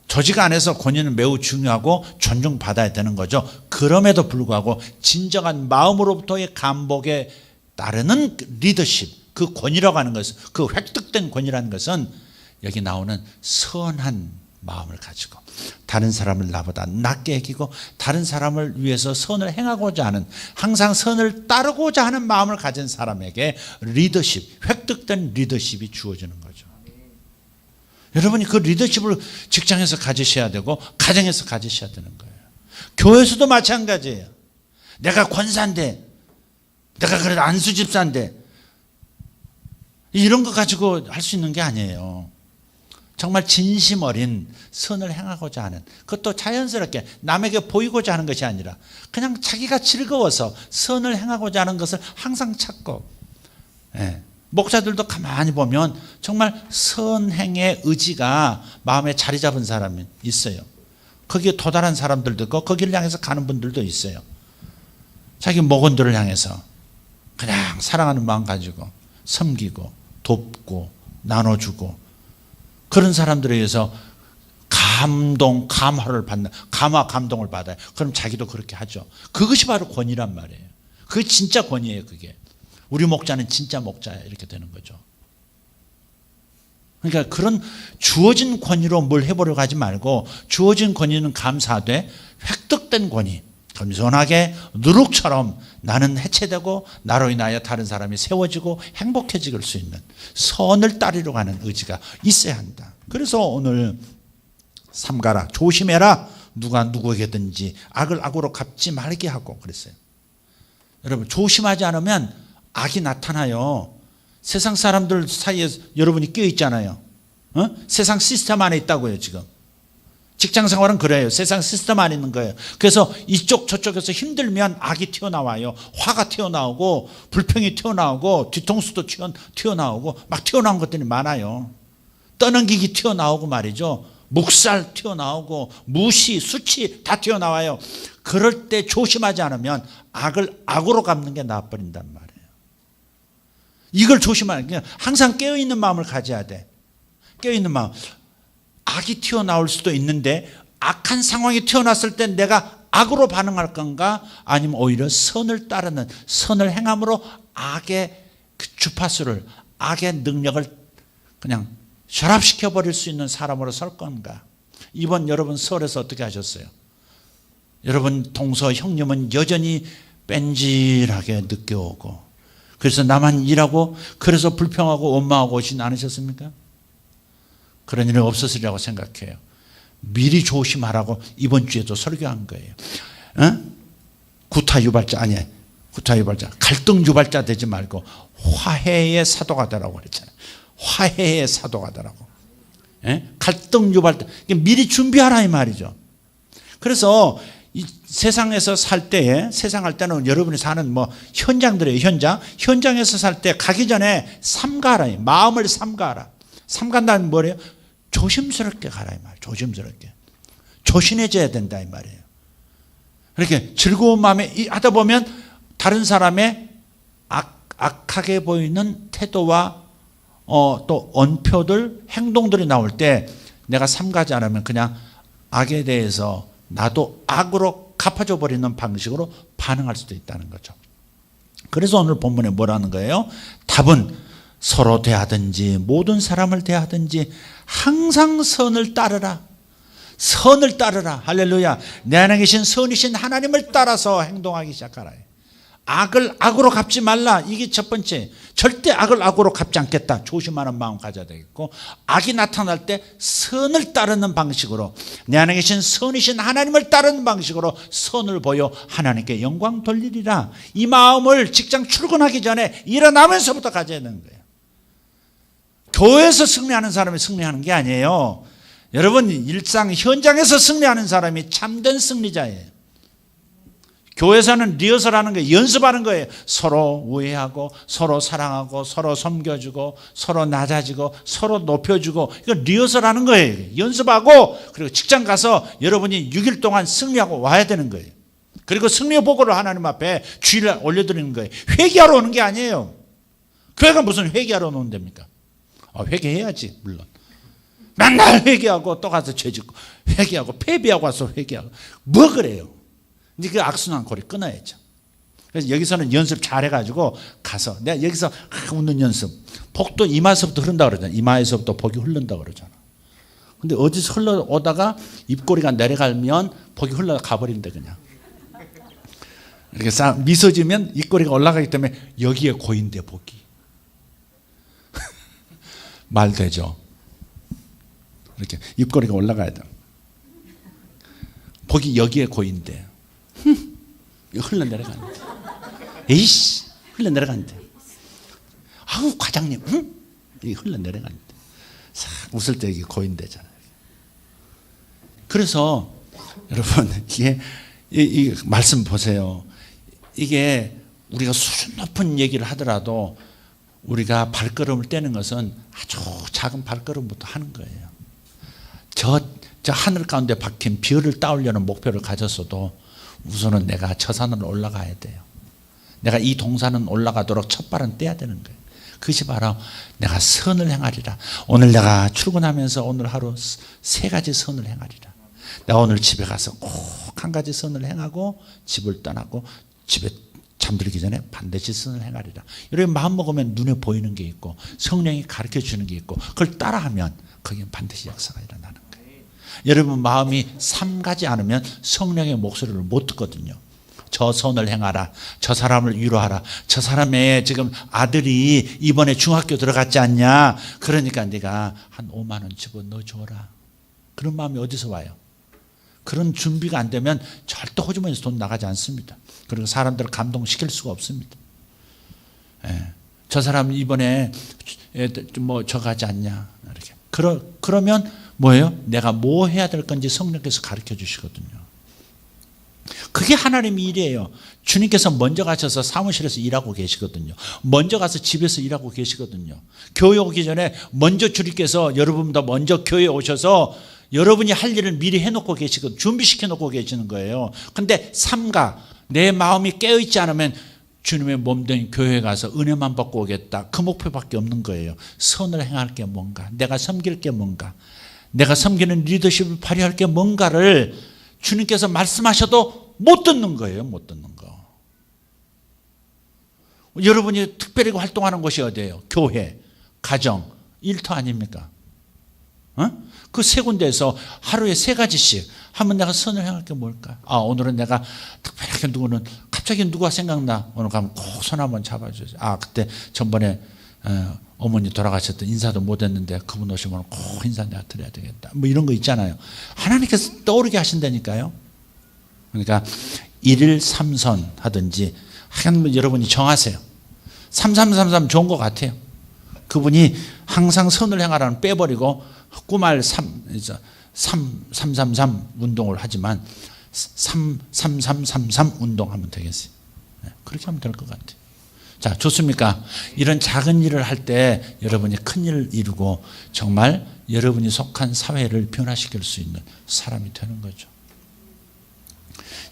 조직 안에서 권위는 매우 중요하고 존중받아야 되는 거죠. 그럼에도 불구하고 진정한 마음으로부터의 감복에 따르는 리더십, 그 권위라고 하는 것은, 그 획득된 권위라는 것은 여기 나오는 선한 마음을 가지고 다른 사람을 나보다 낮게 여기고 다른 사람을 위해서 선을 행하고자 하는, 항상 선을 따르고자 하는 마음을 가진 사람에게 리더십, 획득된 리더십이 주어지는 거죠. 여러분이 그 리더십을 직장에서 가지셔야 되고 가정에서 가지셔야 되는 거예요. 교회에서도 마찬가지예요. 내가 권사인데, 내가 그래도 안수 집사인데, 이런 거 가지고 할 수 있는 게 아니에요. 정말 진심 어린 선을 행하고자 하는, 그것도 자연스럽게 남에게 보이고자 하는 것이 아니라 그냥 자기가 즐거워서 선을 행하고자 하는 것을 항상 찾고, 목사들도 가만히 보면 정말 선행의 의지가 마음에 자리 잡은 사람이 있어요. 거기에 도달한 사람들도 있고 거기를 향해서 가는 분들도 있어요. 자기 목원들을 향해서 그냥 사랑하는 마음 가지고 섬기고 돕고 나눠주고, 그런 사람들에 의해서 감화를 받는, 감동을 받아요. 그럼 자기도 그렇게 하죠. 그것이 바로 권위란 말이에요. 그게 진짜 권위예요. 그게 우리 목자는 진짜 목자야, 이렇게 되는 거죠. 그러니까 그런 주어진 권위로 뭘 해보려고 하지 말고, 주어진 권위는 감사하되 획득된 권위, 겸손하게 누룩처럼 나는 해체되고 나로 인하여 다른 사람이 세워지고 행복해질 수 있는 선을 따르려고 하는 의지가 있어야 한다. 그래서 오늘 삼가라, 조심해라, 누가 누구에게든지 악을 악으로 갚지 말게 하고 그랬어요. 여러분, 조심하지 않으면 악이 나타나요. 세상 사람들 사이에 여러분이 끼어 있잖아요. 세상 시스템 안에 있다고요. 지금 직장 생활은 그래요. 세상 시스템 안에 있는 거예요. 그래서 이쪽 저쪽에서 힘들면 악이 튀어나와요. 화가 튀어나오고 불평이 튀어나오고 뒤통수도 튀어나오고 막 튀어나온 것들이 많아요. 떠넘기기 튀어나오고 말이죠. 묵살 튀어나오고 무시, 수치 다 튀어나와요. 그럴 때 조심하지 않으면 악을 악으로 갚는 게 나아버린단 말이에요. 이걸 조심하는, 항상 깨어있는 마음을 가져야 돼. 깨어있는 마음. 악이 튀어나올 수도 있는데 악한 상황이 튀어났을 때 내가 악으로 반응할 건가, 아니면 오히려 선을 따르는, 선을 행함으로 악의 그 주파수를, 악의 능력을 그냥 결합시켜버릴 수 있는 사람으로 설 건가. 이번 여러분 설에서 어떻게 하셨어요? 여러분 동서 형님은 여전히 뺀질하게 늦게 오고, 그래서 나만 일하고 그래서 불평하고 원망하고 오진 않으셨습니까? 그런 일은 없었으리라고 생각해요. 미리 조심하라고 이번 주에도 설교한 거예요. 어? 구타 유발자 아니 구타 유발자 갈등 유발자 되지 말고 화해의 사도가 되라고 그랬잖아요. 화해의 사도가 되라고. 예? 갈등 유발자 미리 준비하라 이 말이죠. 그래서 이 세상에서 살 때에 세상 할 때는 여러분이 사는 뭐 현장들이에요. 현장에서 살 때 가기 전에 삼가라. 마음을 삼가라. 삼간다는 뭐래요? 조심스럽게 가라 이 말. 조심스럽게. 조신해져야 된다 이 말이에요. 이렇게 즐거운 마음에 하다 보면 다른 사람의 악하게 보이는 태도와 또 언표들, 행동들이 나올 때 내가 삼가지 않으면 그냥 악에 대해서 나도 악으로 갚아줘 버리는 방식으로 반응할 수도 있다는 거죠. 그래서 오늘 본문에 뭐라는 거예요? 답은 서로 대하든지 모든 사람을 대하든지 항상 선을 따르라. 선을 따르라. 할렐루야. 내 안에 계신 선이신 하나님을 따라서 행동하기 시작하라. 악을 악으로 갚지 말라. 이게 첫 번째. 절대 악을 악으로 갚지 않겠다. 조심하는 마음 가져야 되겠고, 악이 나타날 때 선을 따르는 방식으로, 내 안에 계신 선이신 하나님을 따르는 방식으로 선을 보여 하나님께 영광 돌리리라. 이 마음을 직장 출근하기 전에 일어나면서부터 가져야 되는 거예요. 교회에서 승리하는 사람이 승리하는 게 아니에요. 여러분, 일상 현장에서 승리하는 사람이 참된 승리자예요. 교회에서는 리허설하는 거예요. 연습하는 거예요. 서로 우애하고 서로 사랑하고 서로 섬겨주고 서로 낮아지고 서로 높여주고, 이거 리허설하는 거예요. 연습하고, 그리고 직장 가서 여러분이 6일 동안 승리하고 와야 되는 거예요. 그리고 승리의 보고를 하나님 앞에 주일에 올려드리는 거예요. 회개하러 오는 게 아니에요. 교회가 무슨 회개하러 오는 데입니까? 회개해야지 물론. 맨날 회개하고 또 가서 죄 짓고 회개하고 패배하고 와서 회개하고 뭐 그래요. 이제 그 악순환 고리 끊어야죠. 그래서 여기서는 연습 잘해가지고 가서 내가 여기서 웃는 연습, 복도 이마에서부터 흐른다 그러잖아. 이마에서부터 복이 흐른다 그러잖아. 근데 어디서 흘러오다가 입꼬리가 내려가면 복이 흘러가 버린다 그냥. 이렇게 싹 미소 지으면 입꼬리가 올라가기 때문에 여기에 고인데 복이. 말 되죠. 이렇게 입꼬리가 올라가야 돼. 복이 여기에 고인데. 흘러내려가는데. 에이씨, 흘러내려가는데. 아우, 과장님, 이게 흘러내려가는데. 싹 웃을 때 이게 고인되잖아요. 그래서, 여러분, 이 말씀 보세요. 이게 우리가 수준 높은 얘기를 하더라도 우리가 발걸음을 떼는 것은 아주 작은 발걸음부터 하는 거예요. 저 하늘 가운데 박힌 별을 따오려는 목표를 가졌어도 우선은 내가 저 산을 올라가야 돼요. 내가 이 동산은 올라가도록 첫 발은 떼야 되는 거예요. 그것이 바로 내가 선을 행하리라. 오늘 내가 출근하면서 오늘 하루 3가지 선을 행하리라. 내가 오늘 집에 가서 꼭 한 가지 선을 행하고 집을 떠나고 집에 잠들기 전에 반드시 선을 행하리라. 이렇게 마음 먹으면 눈에 보이는 게 있고 성령이 가르쳐 주는 게 있고 그걸 따라하면 거기는 반드시 역사가 일어나는 거예요. 여러분 마음이 삼가지 않으면 성령의 목소리를 못 듣거든요. 저 선을 행하라. 저 사람을 위로하라. 저 사람의 지금 아들이 이번에 중학교 들어갔지 않냐. 그러니까 네가 한 5만 원 집어넣어 줘라. 그런 마음이 어디서 와요? 그런 준비가 안 되면 절대 호주머니에서 돈 나가지 않습니다. 그리고 사람들을 감동시킬 수가 없습니다. 예. 저 사람 이번에 뭐 저 가지 않냐. 이렇게. 그러면 뭐예요? 내가 뭐 해야 될 건지 성령께서 가르쳐 주시거든요. 그게 하나님의 일이에요. 주님께서 먼저 가셔서 사무실에서 일하고 계시거든요. 먼저 가서 집에서 일하고 계시거든요. 교회 오기 전에 먼저 주님께서 여러분보다 먼저 교회에 오셔서 여러분이 할 일을 미리 해놓고 계시거든요. 준비시켜 놓고 계시는 거예요. 근데 삼가, 내 마음이 깨어있지 않으면 주님의 몸된 교회에 가서 은혜만 받고 오겠다. 그 목표밖에 없는 거예요. 선을 행할 게 뭔가, 내가 섬길 게 뭔가, 내가 섬기는 리더십을 발휘할 게 뭔가를 주님께서 말씀하셔도 못 듣는 거예요. 못 듣는 거. 여러분이 특별히 활동하는 곳이 어디예요? 교회, 가정, 일터 아닙니까? 그 3군데에서 하루에 3가지씩 하면 내가 선을 행할 게 뭘까? 오늘은 내가 특별하게 갑자기 누가 생각나. 오늘 가면 꼭 손 한번 잡아주지. 그때 전번에 어머니 돌아가셨던 인사도 못했는데 그분 오시면 꼭 인사 내가 드려야 되겠다. 뭐 이런 거 있잖아요. 하나님께서 떠오르게 하신다니까요. 그러니까 1일 3선 하든지 하여간 여러분이 정하세요. 3333 좋은 것 같아요. 그분이 항상 선을 행하라는 빼버리고 꾸말 333 운동을 하지만 3333 운동하면 되겠어요. 그렇게 하면 될 것 같아요. 자, 좋습니까? 이런 작은 일을 할 때 여러분이 큰 일을 이루고 정말 여러분이 속한 사회를 변화시킬 수 있는 사람이 되는 거죠.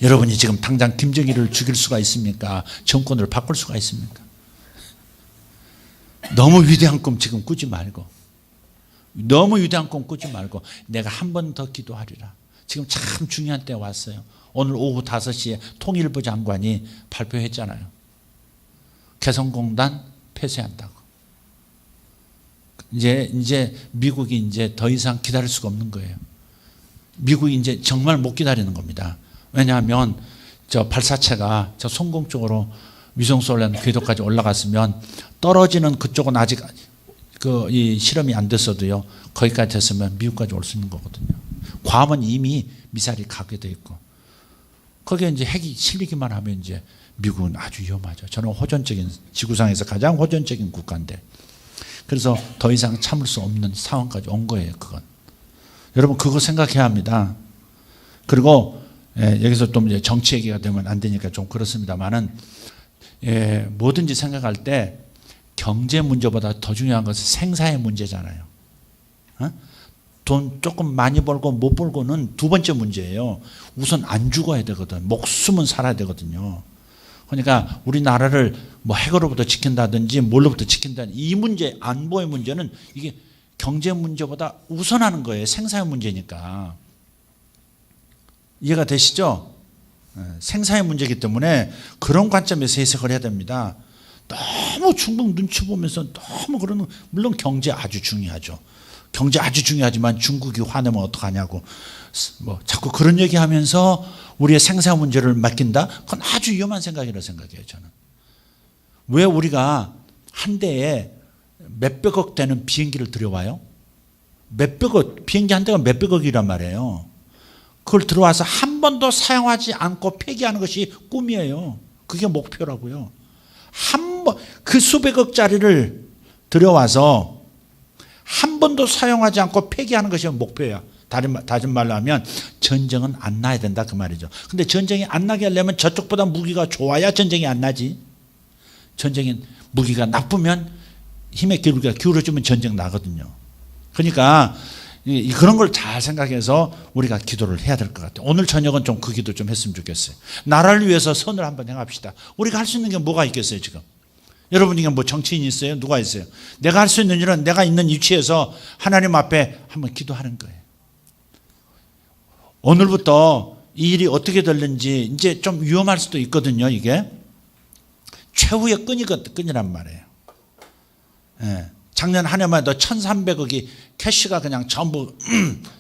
여러분이 지금 당장 김정일을 죽일 수가 있습니까? 정권을 바꿀 수가 있습니까? 너무 위대한 꿈 지금 꾸지 말고, 너무 위대한 꿈 꾸지 말고 내가 한 번 더 기도하리라. 지금 참 중요한 때 왔어요. 오늘 오후 5시에 통일부 장관이 발표했잖아요. 개성공단 폐쇄한다고. 이제 미국이 이제 더 이상 기다릴 수가 없는 거예요. 미국이 이제 정말 못 기다리는 겁니다. 왜냐하면 저 발사체가 저 성공 쪽으로 위성소련 궤도까지 올라갔으면 떨어지는 그쪽은 아직 이 실험이 안 됐어도요. 거기까지 됐으면 미국까지 올 수 있는 거거든요. 괌은 이미 미사일이 가게 돼 있고 거기에 이제 핵이 실리기만 하면 이제 미국은 아주 위험하죠. 저는 호전적인 지구상에서 가장 호전적인 국가인데 그래서 더 이상 참을 수 없는 상황까지 온 거예요. 그건 여러분 그거 생각해야 합니다. 그리고 여기서 또 이제 정치 얘기가 되면 안 되니까 좀 그렇습니다만은 뭐든지 생각할 때 경제 문제보다 더 중요한 것은 생사의 문제잖아요. 돈 조금 많이 벌고 못 벌고는 두 번째 문제예요. 우선 안 죽어야 되거든. 목숨은 살아야 되거든요. 그러니까 우리나라를 뭐 핵으로부터 지킨다든지 뭘로부터 지킨다든지 이 문제, 안보의 문제는 이게 경제 문제보다 우선하는 거예요. 생사의 문제니까. 이해가 되시죠? 생사의 문제이기 때문에 그런 관점에서 해석을 해야 됩니다. 너무 중국 눈치 보면서 너무 그러는, 물론 경제 아주 중요하죠. 경제 아주 중요하지만 중국이 화내면 어떡하냐고 뭐 자꾸 그런 얘기하면서 우리의 생사 문제를 맡긴다? 그건 아주 위험한 생각이라고 생각해요. 저는. 왜 우리가 한 대에 몇백억 되는 비행기를 들여와요? 몇백억, 비행기 한 대가 몇백억이란 말이에요. 그걸 들어와서 한 번도 사용하지 않고 폐기하는 것이 꿈이에요. 그게 목표라고요. 한 번, 그 수백억짜리를 들여와서 한 번도 사용하지 않고 폐기하는 것이 목표야. 다른 말로 하면 전쟁은 안 나야 된다 그 말이죠. 근데 전쟁이 안 나게 하려면 저쪽보다 무기가 좋아야 전쟁이 안 나지. 전쟁이 무기가 나쁘면 힘의 기울기가 기울어지면 전쟁 나거든요. 그러니까 그런 걸 잘 생각해서 우리가 기도를 해야 될 것 같아요. 오늘 저녁은 좀 그 기도 좀 했으면 좋겠어요. 나라를 위해서 선을 한번 행합시다. 우리가 할 수 있는 게 뭐가 있겠어요 지금? 여러분 중에 뭐 정치인이 있어요? 누가 있어요? 내가 할 수 있는 일은 내가 있는 위치에서 하나님 앞에 한번 기도하는 거예요. 오늘부터 이 일이 어떻게 될는지 이제 좀 위험할 수도 있거든요. 이게 최후의 끈이란 말이에요. 작년 한 해만 해도 1,300억이 캐시가 그냥 전부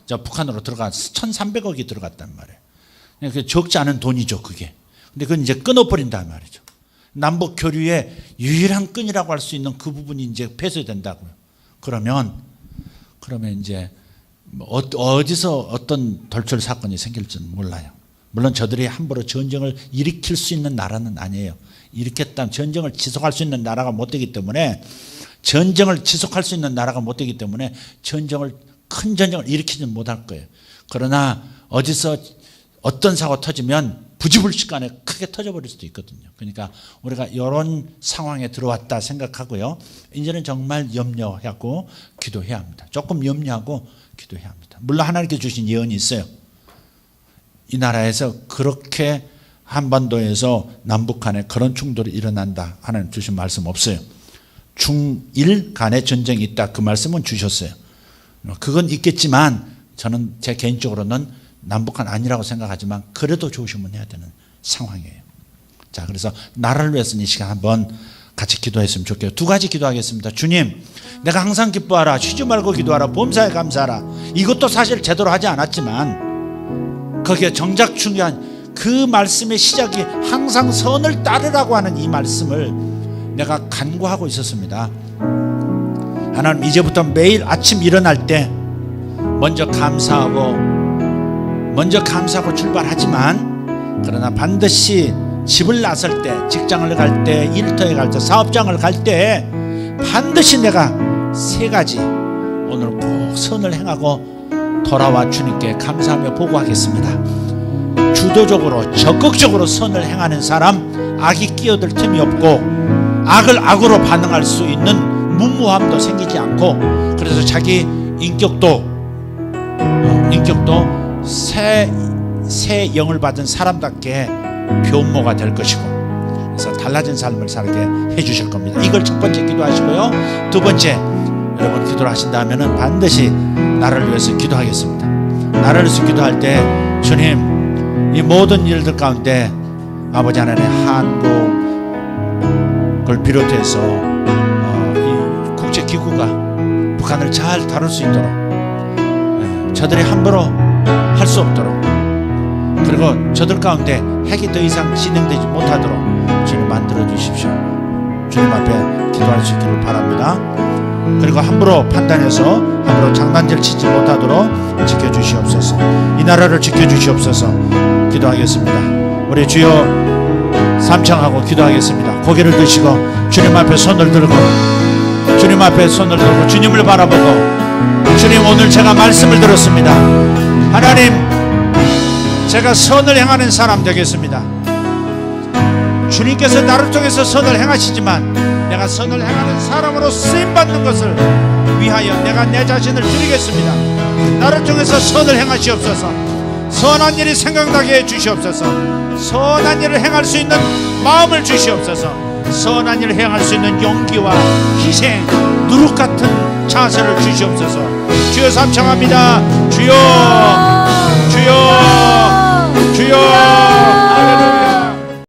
저 북한으로 들어갔어. 1,300억이 들어갔단 말이에요. 그러니까 적지 않은 돈이죠, 그게. 근데 그건 이제 끊어버린단 말이죠. 남북 교류의 유일한 끈이라고 할 수 있는 그 부분이 이제 폐쇄된다고요. 그러면 이제 어디서 어떤 돌출 사건이 생길지는 몰라요. 물론 저들이 함부로 전쟁을 일으킬 수 있는 나라는 아니에요. 일으켰다면 전쟁을 지속할 수 있는 나라가 못 되기 때문에 큰 전쟁을 일으키지는 못할 거예요. 그러나 어디서 어떤 사고 터지면 부지불식간에 크게 터져버릴 수도 있거든요. 그러니까 우리가 이런 상황에 들어왔다 생각하고요. 이제는 정말 염려하고 기도해야 합니다. 조금 염려하고 기도해야 합니다. 물론 하나님께 주신 예언이 있어요. 이 나라에서 그렇게 한반도에서 남북한에 그런 충돌이 일어난다. 하나님 주신 말씀 없어요. 중일 간의 전쟁이 있다. 그 말씀은 주셨어요. 그건 있겠지만 저는 제 개인적으로는 남북한 아니라고 생각하지만 그래도 조심은 해야 되는 상황이에요. 자, 그래서 나라를 위해서 이 시간 한번 같이 기도했으면 좋겠어요. 두 가지 기도하겠습니다. 주님, 내가 항상 기뻐하라. 쉬지 말고 기도하라. 범사에 감사하라. 이것도 사실 제대로 하지 않았지만 거기에 정작 중요한 그 말씀의 시작이 항상 선을 따르라고 하는 이 말씀을 내가 간구하고 있었습니다. 하나님, 이제부터 매일 아침 일어날 때 먼저 감사하고 출발하지만, 그러나 반드시 집을 나설 때, 직장을 갈 때, 일터에 갈 때, 사업장을 갈 때 반드시 내가 3가지 오늘 꼭 선을 행하고 돌아와 주님께 감사하며 보고하겠습니다. 주도적으로 적극적으로 선을 행하는 사람, 악이 끼어들 틈이 없고 악을 악으로 반응할 수 있는 무모함도 생기지 않고, 그래서 자기 인격도 새 영을 받은 사람답게 변모가 될 것이고, 그래서 달라진 삶을 살게 해주실 겁니다. 이걸 첫 번째 기도하시고요. 두 번째, 여러분 기도를 하신다면 반드시 나를 위해서 기도하겠습니다. 나를 위해서 기도할 때, 주님, 이 모든 일들 가운데 아버지 하나님, 한국을 비롯해서 이 국제기구가 북한을 잘 다룰 수 있도록, 저들이 함부로 할 수 없도록, 그리고 저들 가운데 핵이 더 이상 진행되지 못하도록 주님 만들어 주십시오. 주님 앞에 기도할 수 있기를 바랍니다. 그리고 함부로 판단해서 함부로 장난질 치지 못하도록 지켜주시옵소서. 이 나라를 지켜주시옵소서. 기도하겠습니다. 우리 주여 삼창하고 기도하겠습니다. 고개를 드시고 주님 앞에 손을 들고 주님을 바라보고, 주님, 오늘 제가 말씀을 들었습니다. 하나님, 제가 선을 행하는 사람 되겠습니다. 주님께서 나를 통해서 선을 행하시지만 내가 선을 행하는 사람으로 쓰임받는 것을 위하여 내가 내 자신을 드리겠습니다. 나를 통해서 선을 행하시옵소서. 선한 일이 생각나게 해주시옵소서. 선한 일을 행할 수 있는 마음을 주시옵소서. 선한 일을 행할 수 있는 용기와 희생, 누룩 같은 자세를 주시옵소서. 주여 삼창합니다. 주여, 주여, 주여.